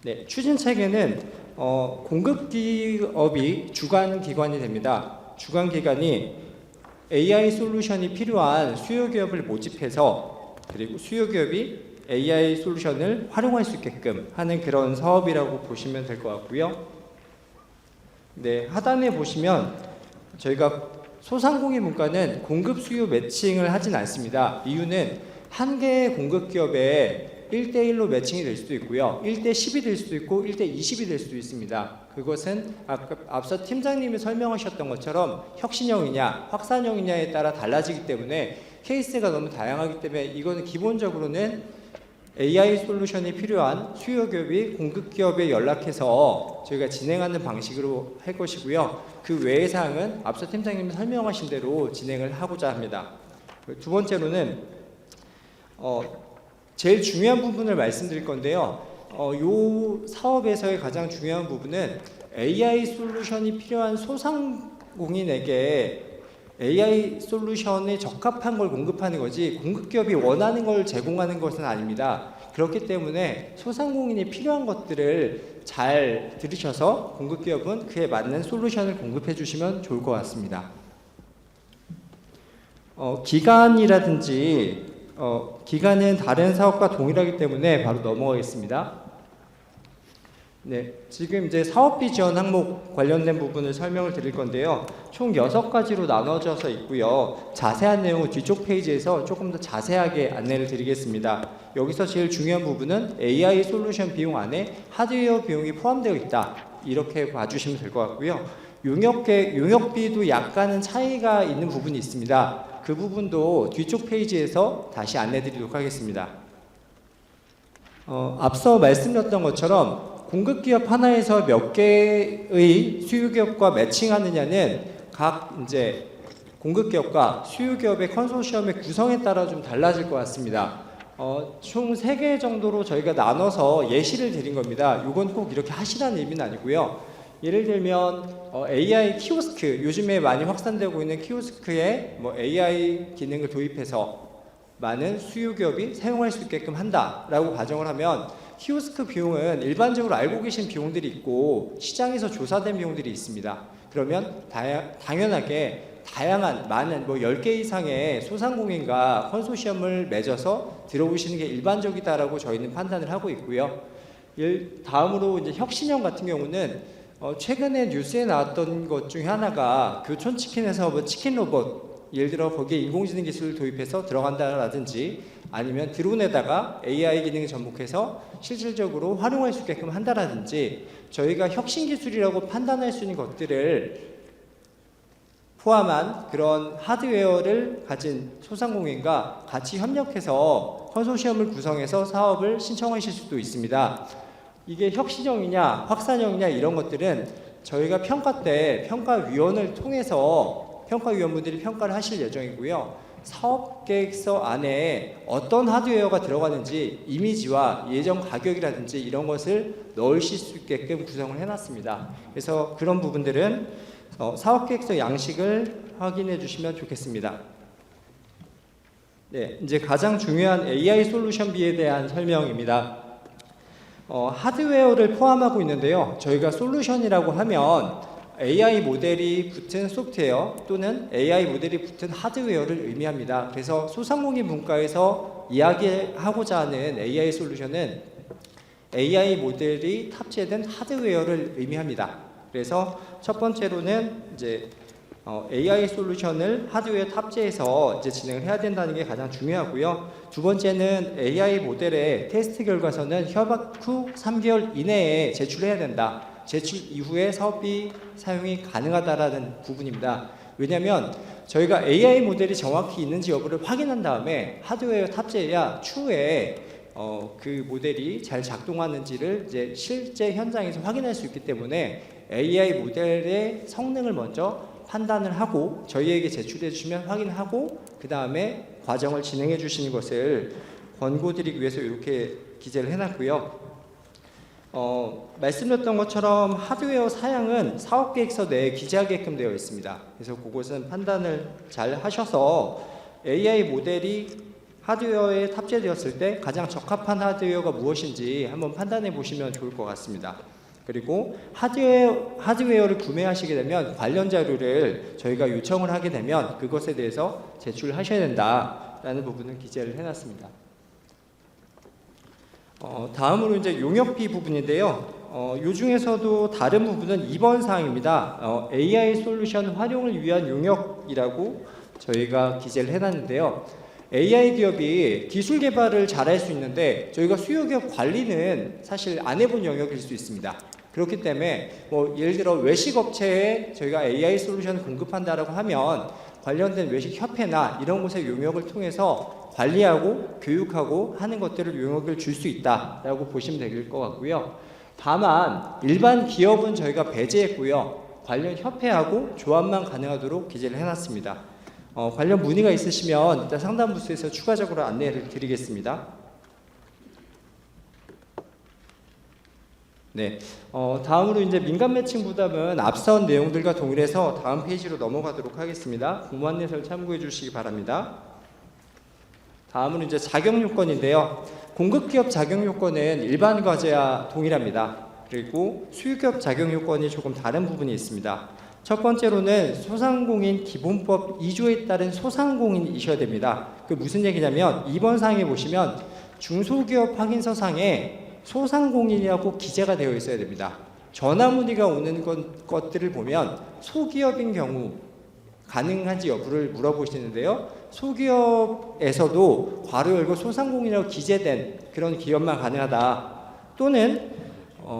네, 추진 체계는 공급 기업이 주관 기관이 됩니다. 주관 기관이 AI 솔루션이 필요한 수요 기업을 모집해서 그리고 수요 기업이 AI 솔루션을 활용할 수 있게끔 하는 그런 사업이라고 보시면 될 것 같고요. 네, 하단에 보시면 저희가 소상공인 문과는 공급 수요 매칭을 하진 않습니다. 이유는 한 개의 공급 기업에 1대1로 매칭이 될 수도 있고요. 1대10이 될 수도 있고 1대20이 될 수도 있습니다. 그것은 앞서 팀장님이 설명하셨던 것처럼 혁신형이냐 확산형이냐에 따라 달라지기 때문에 케이스가 너무 다양하기 때문에 이거는 기본적으로는 AI 솔루션이 필요한 수요 기업이 공급 기업에 연락해서 저희가 진행하는 방식으로 할 것이고요. 그 외의 사항은 앞서 팀장님이 설명하신 대로 진행을 하고자 합니다. 두 번째로는 제일 중요한 부분을 말씀드릴 건데요. 요 사업에서의 가장 중요한 부분은 AI 솔루션이 필요한 소상공인에게 AI 솔루션에 적합한 걸 공급하는 거지 공급기업이 원하는 걸 제공하는 것은 아닙니다. 그렇기 때문에 소상공인이 필요한 것들을 잘 들으셔서 공급기업은 그에 맞는 솔루션을 공급해 주시면 좋을 것 같습니다. 기간이라든지 기간은 다른 사업과 동일하기 때문에 바로 넘어가겠습니다. 네, 지금 이제 사업비 지원 항목 관련된 부분을 설명을 드릴 건데요. 총 6가지로 나눠져서 있고요. 자세한 내용은 뒤쪽 페이지에서 조금 더 자세하게 안내를 드리겠습니다. 여기서 제일 중요한 부분은 AI 솔루션 비용 안에 하드웨어 비용이 포함되어 있다. 이렇게 봐주시면 될 것 같고요. 용역비도 약간은 차이가 있는 부분이 있습니다. 그 부분도 뒤쪽 페이지에서 다시 안내 드리도록 하겠습니다. 앞서 말씀드렸던 것처럼 공급기업 하나에서 몇 개의 수요기업과 매칭하느냐는 각 이제 공급기업과 수요기업의 컨소시엄의 구성에 따라 좀 달라질 것 같습니다. 총 3개 정도로 저희가 나눠서 예시를 드린 겁니다. 이건 꼭 이렇게 하시라는 의미는 아니고요. 예를 들면 AI 키오스크, 요즘에 많이 확산되고 있는 키오스크에 뭐 AI 기능을 도입해서 많은 수요기업이 사용할 수 있게끔 한다라고 가정을 하면 키오스크 비용은 일반적으로 알고 계신 비용들이 있고 시장에서 조사된 비용들이 있습니다. 그러면 당연하게 다양한 많은 뭐 10개 이상의 소상공인과 컨소시엄을 맺어서 들어오시는 게 일반적이다라고 저희는 판단을 하고 있고요. 다음으로 이제 혁신형 같은 경우는 최근에 뉴스에 나왔던 것 중에 하나가 교촌치킨에서 뭐 치킨 로봇, 예를 들어 거기에 인공지능 기술을 도입해서 들어간다라든지 아니면 드론에다가 AI 기능을 접목해서 실질적으로 활용할 수 있게끔 한다라든지 저희가 혁신 기술이라고 판단할 수 있는 것들을 포함한 그런 하드웨어를 가진 소상공인과 같이 협력해서 컨소시엄을 구성해서 사업을 신청하실 수도 있습니다. 이게 혁신형이냐 확산형이냐 이런 것들은 저희가 평가 때 평가위원을 통해서 평가위원분들이 평가를 하실 예정이고요. 사업계획서 안에 어떤 하드웨어가 들어가는지 이미지와 예정 가격이라든지 이런 것을 넣으실 수 있게끔 구성을 해놨습니다. 그래서 그런 부분들은 사업계획서 양식을 확인해 주시면 좋겠습니다. 네, 이제 가장 중요한 AI 솔루션비에 대한 설명입니다. 하드웨어를 포함하고 있는데요. 저희가 솔루션이라고 하면 AI 모델이 붙은 소프트웨어 또는 AI 모델이 붙은 하드웨어를 의미합니다. 그래서 소상공인 문과에서 이야기하고자 하는 AI 솔루션은 AI 모델이 탑재된 하드웨어를 의미합니다. 그래서 첫 번째로는 이제 AI 솔루션을 하드웨어 탑재해서 이제 진행을 해야 된다는 게 가장 중요하고요. 두 번째는 AI 모델의 테스트 결과서는 협약 후 3개월 이내에 제출해야 된다. 제출 이후에 사업비 사용이 가능하다라는 부분입니다. 왜냐하면 저희가 AI 모델이 정확히 있는지 여부를 확인한 다음에 하드웨어 탑재해야 추후에 그 모델이 잘 작동하는지를 이제 실제 현장에서 확인할 수 있기 때문에 AI 모델의 성능을 먼저 판단을 하고 저희에게 제출해 주시면 확인하고 그 다음에 과정을 진행해 주시는 것을 권고드리기 위해서 이렇게 기재를 해놨고요. 말씀드렸던 것처럼 하드웨어 사양은 사업계획서 내에 기재하게끔 되어 있습니다. 그래서 그것은 판단을 잘 하셔서 AI 모델이 하드웨어에 탑재되었을 때 가장 적합한 하드웨어가 무엇인지 한번 판단해 보시면 좋을 것 같습니다. 그리고 하드웨어를 구매하시게 되면 관련 자료를 저희가 요청을 하게 되면 그것에 대해서 제출하셔야 된다라는 부분을 기재를 해놨습니다. 다음으로 이제 용역비 부분인데요. 이 중에서도 다른 부분은 2번 사항입니다. AI 솔루션 활용을 위한 용역이라고 저희가 기재를 해놨는데요. AI 기업이 기술 개발을 잘할 수 있는데 저희가 수요기업 관리는 사실 안 해본 영역일 수 있습니다. 그렇기 때문에 뭐 예를 들어 외식업체에 저희가 AI 솔루션을 공급한다라고 하면 관련된 외식협회나 이런 곳의 용역을 통해서 관리하고 교육하고 하는 것들을 용역을 줄 수 있다라고 보시면 될 것 같고요. 다만 일반 기업은 저희가 배제했고요. 관련 협회하고 조합만 가능하도록 기재를 해놨습니다. 관련 문의가 있으시면 일단 상담부스에서 추가적으로 안내를 드리겠습니다. 네, 다음으로 이제 민간 매칭 부담은 앞선 내용들과 동일해서 다음 페이지로 넘어가도록 하겠습니다. 공무원 내설 참고해 주시기 바랍니다. 다음은 이제 자격 요건인데요. 공급기업 자격 요건은 일반 과제와 동일합니다. 그리고 수유기업 자격 요건이 조금 다른 부분이 있습니다. 첫 번째로는 소상공인 기본법 2조에 따른 소상공인이셔야 됩니다. 그 무슨 얘기냐면 2번 사항에 보시면 중소기업 확인서상에 소상공인이라고 기재가 되어 있어야 됩니다. 전화 문의가 오는 것들을 보면 소기업인 경우 가능한지 여부를 물어보시는데요. 소기업에서도 괄호 열고 소상공인이라고 기재된 그런 기업만 가능하다. 또는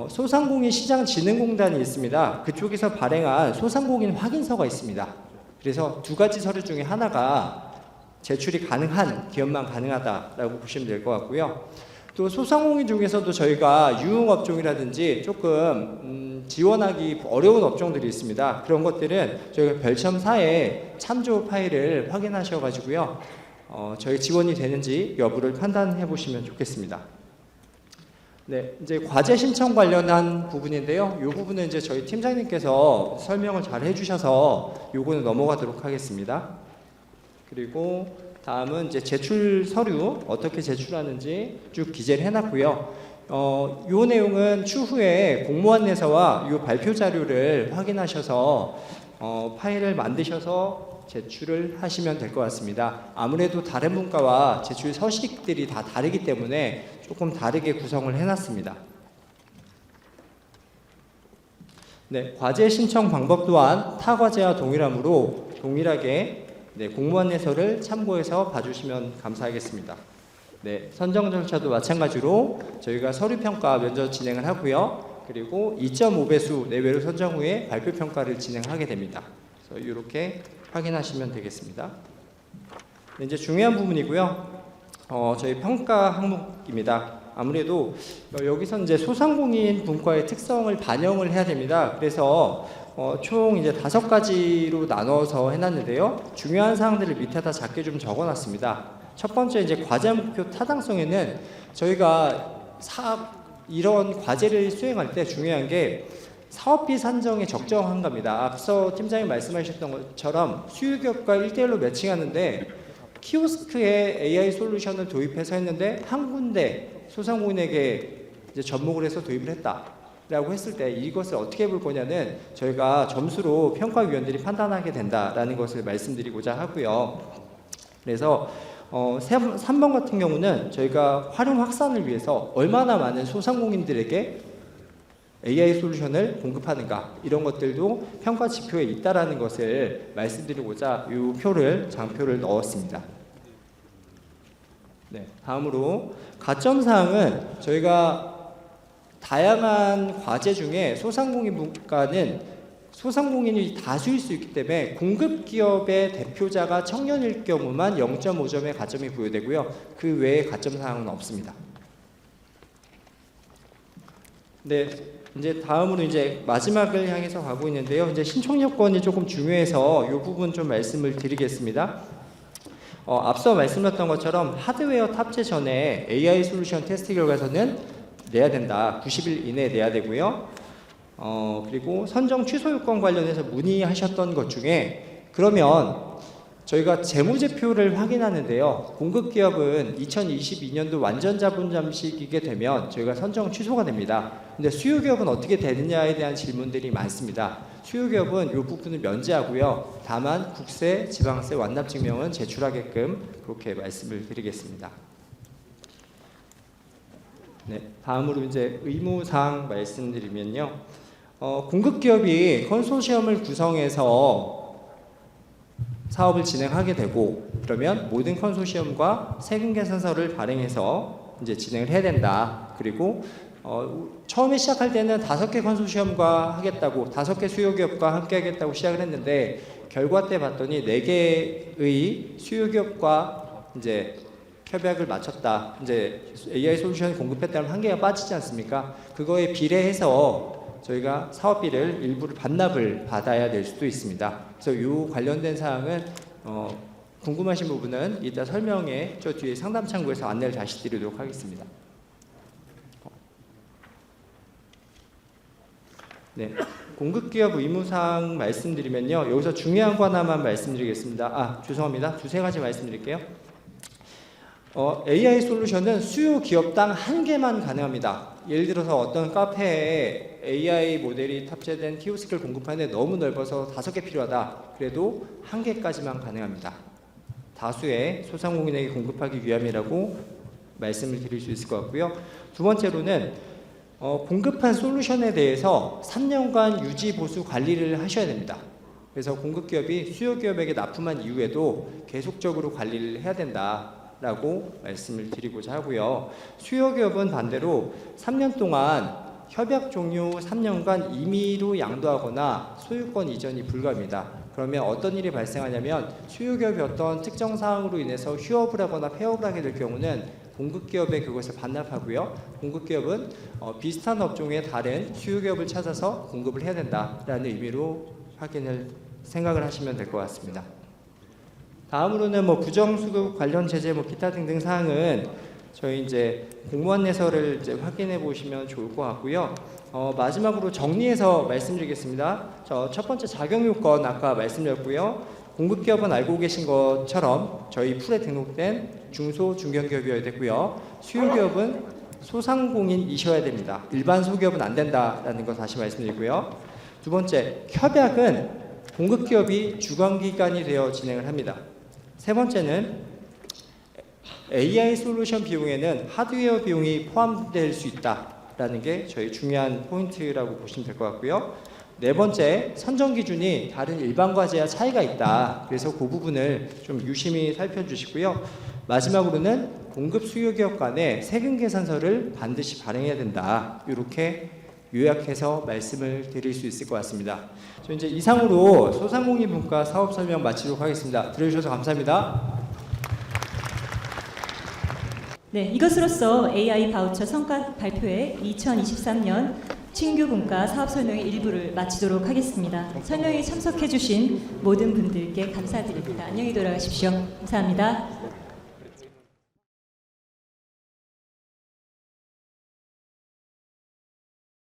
소상공인 시장진흥공단이 있습니다. 그쪽에서 발행한 소상공인 확인서가 있습니다. 그래서 두 가지 서류 중에 하나가 제출이 가능한 기업만 가능하다라고 보시면 될 것 같고요. 또 소상공인 중에서도 저희가 유흥업종이라든지 조금 지원하기 어려운 업종들이 있습니다. 그런 것들은 저희가 별첨 4에 참조 파일을 확인하셔가지고요, 저희 지원이 되는지 여부를 판단해 보시면 좋겠습니다. 네, 이제 과제 신청 관련한 부분인데요. 이 부분은 이제 저희 팀장님께서 설명을 잘 해주셔서 요거는 넘어가도록 하겠습니다. 그리고 다음은 이제 제출 서류 어떻게 제출하는지 쭉 기재를 해놨고요. 요 내용은 추후에 공무원 내서와 요 발표 자료를 확인하셔서 파일을 만드셔서 제출을 하시면 될 것 같습니다. 아무래도 다른 분과와 제출 서식들이 다 다르기 때문에 조금 다르게 구성을 해놨습니다. 네, 과제 신청 방법 또한 타 과제와 동일하므로 동일하게 공무원 내서를 참고해서 봐주시면 감사하겠습니다. 네, 선정 절차도 마찬가지로 저희가 서류 평가 면접 진행을 하고요. 그리고 2.5배수 내외로 선정 후에 발표 평가를 진행하게 됩니다. 그래서 이렇게 확인하시면 되겠습니다. 네, 이제 중요한 부분이고요. 저희 평가 항목입니다. 아무래도 여기서 이제 소상공인 분과의 특성을 반영을 해야 됩니다. 그래서 총 이제 5가지로 나눠서 해놨는데요. 중요한 사항들을 밑에다 작게 좀 적어놨습니다. 첫 번째 이제 과제 목표 타당성에는 저희가 이런 과제를 수행할 때 중요한 게 사업비 산정의 적정한가입니다. 앞서 팀장님 말씀하셨던 것처럼 수유기업과 1대1로 매칭하는데 키오스크에 AI 솔루션을 도입해서 했는데 한 군데 소상공인에게 이제 접목을 해서 도입을 했다라고 했을 때 이것을 어떻게 볼 거냐는 저희가 점수로 평가위원들이 판단하게 된다라는 것을 말씀드리고자 하고요. 그래서 3번 같은 경우는 저희가 활용 확산을 위해서 얼마나 많은 소상공인들에게 AI 솔루션을 공급하는가 이런 것들도 평가 지표에 있다라는 것을 말씀드리고자 이 장표를 넣었습니다. 네, 다음으로 가점 사항은 저희가 다양한 과제 중에 소상공인 분과는 소상공인이 다수일 수 있기 때문에 공급 기업의 대표자가 청년일 경우만 0.5점의 가점이 부여되고요. 그 외에 가점 사항은 없습니다. 네, 이제 다음으로 이제 마지막을 향해서 가고 있는데요. 이제 신청 요건이 조금 중요해서 이 부분 좀 말씀을 드리겠습니다. 앞서 말씀드렸던 것처럼 하드웨어 탑재 전에 AI 솔루션 테스트 결과서는 내야 된다. 90일 이내에 내야 되고요. 그리고 선정 취소 요건 관련해서 문의하셨던 것 중에 그러면 저희가 재무제표를 확인하는데요. 공급기업은 2022년도 완전 자본 잠식이게 되면 저희가 선정 취소가 됩니다. 근데 수요기업은 어떻게 되느냐에 대한 질문들이 많습니다. 수요기업은 이 부분을 면제하고요. 다만 국세, 지방세 완납 증명은 제출하게끔 그렇게 말씀을 드리겠습니다. 네, 다음으로 이제 의무사항 말씀드리면요. 공급기업이 컨소시엄을 구성해서 사업을 진행하게 되고 그러면 모든 컨소시엄과 세금 계산서를 발행해서 이제 진행을 해야 된다. 그리고 처음에 시작할 때는 5개 컨소시엄과 하겠다고 5개 수요기업과 함께 하겠다고 시작을 했는데 결과 때 봤더니 4개의 수요기업과 이제 협약을 마쳤다. 이제 AI 솔루션 공급했다면 1개가 빠지지 않습니까? 그거에 비례해서 저희가 사업비를 일부를 반납을 받아야 될 수도 있습니다. 그래서 이 관련된 사항은 궁금하신 부분은 이따 설명에 저 뒤에 상담 창구에서 안내를 다시 드리도록 하겠습니다. 네, 공급기업 의무사항 말씀드리면요. 여기서 중요한 거 하나만 말씀드리겠습니다. 죄송합니다. 두세 가지 말씀드릴게요. AI 솔루션은 수요 기업당 한 개만 가능합니다. 예를 들어서 어떤 카페에 AI 모델이 탑재된 키오스크를 공급하는데 너무 넓어서 5개 필요하다. 그래도 한 개까지만 가능합니다. 다수의 소상공인에게 공급하기 위함이라고 말씀을 드릴 수 있을 것 같고요. 두 번째로는 공급한 솔루션에 대해서 3년간 유지 보수 관리를 하셔야 됩니다. 그래서 공급기업이 수요기업에게 납품한 이후에도 계속적으로 관리를 해야 된다라고 말씀을 드리고자 하고요. 수요기업은 반대로 3년 동안 협약 종료 3년간 임의로 양도하거나 소유권 이전이 불가합니다. 그러면 어떤 일이 발생하냐면 수요기업이 어떤 특정 사항으로 인해서 휴업을 하거나 폐업을 하게 될 경우는 공급기업에 그것을 반납하고요. 공급기업은 비슷한 업종의 다른 수요기업을 찾아서 공급을 해야 된다라는 의미로 생각을 하시면 될 것 같습니다. 다음으로는 부정수급 관련 제재 기타 등등 사항은 저희 이제 공무원 내서를 이제 확인해 보시면 좋을 것 같고요. 마지막으로 정리해서 말씀드리겠습니다. 첫 번째 자격 요건 아까 말씀드렸고요. 공급기업은 알고 계신 것처럼 저희 풀에 등록된 중소 중견기업이어야 되고요. 수요기업은 소상공인이셔야 됩니다. 일반 소기업은 안 된다라는 거 다시 말씀드리고요. 두 번째, 협약은 공급기업이 주관기관이 되어 진행을 합니다. 세 번째는 AI 솔루션 비용에는 하드웨어 비용이 포함될 수 있다라는 게 저희 중요한 포인트라고 보시면 될 것 같고요. 네 번째, 선정 기준이 다른 일반 과제와 차이가 있다. 그래서 그 부분을 좀 유심히 살펴주시고요. 마지막으로는 공급 수요 기업 간의 세금 계산서를 반드시 발행해야 된다. 이렇게 요약해서 말씀을 드릴 수 있을 것 같습니다. 저 이제 이상으로 소상공인 분과 사업 설명 마치도록 하겠습니다. 들어주셔서 감사합니다. 네, 이것으로써 AI 바우처 성과 발표회 2023년 신규 분과 사업 설명의 일부를 마치도록 하겠습니다. 설명에 참석해 주신 모든 분들께 감사드립니다. 안녕히 돌아가십시오. 감사합니다.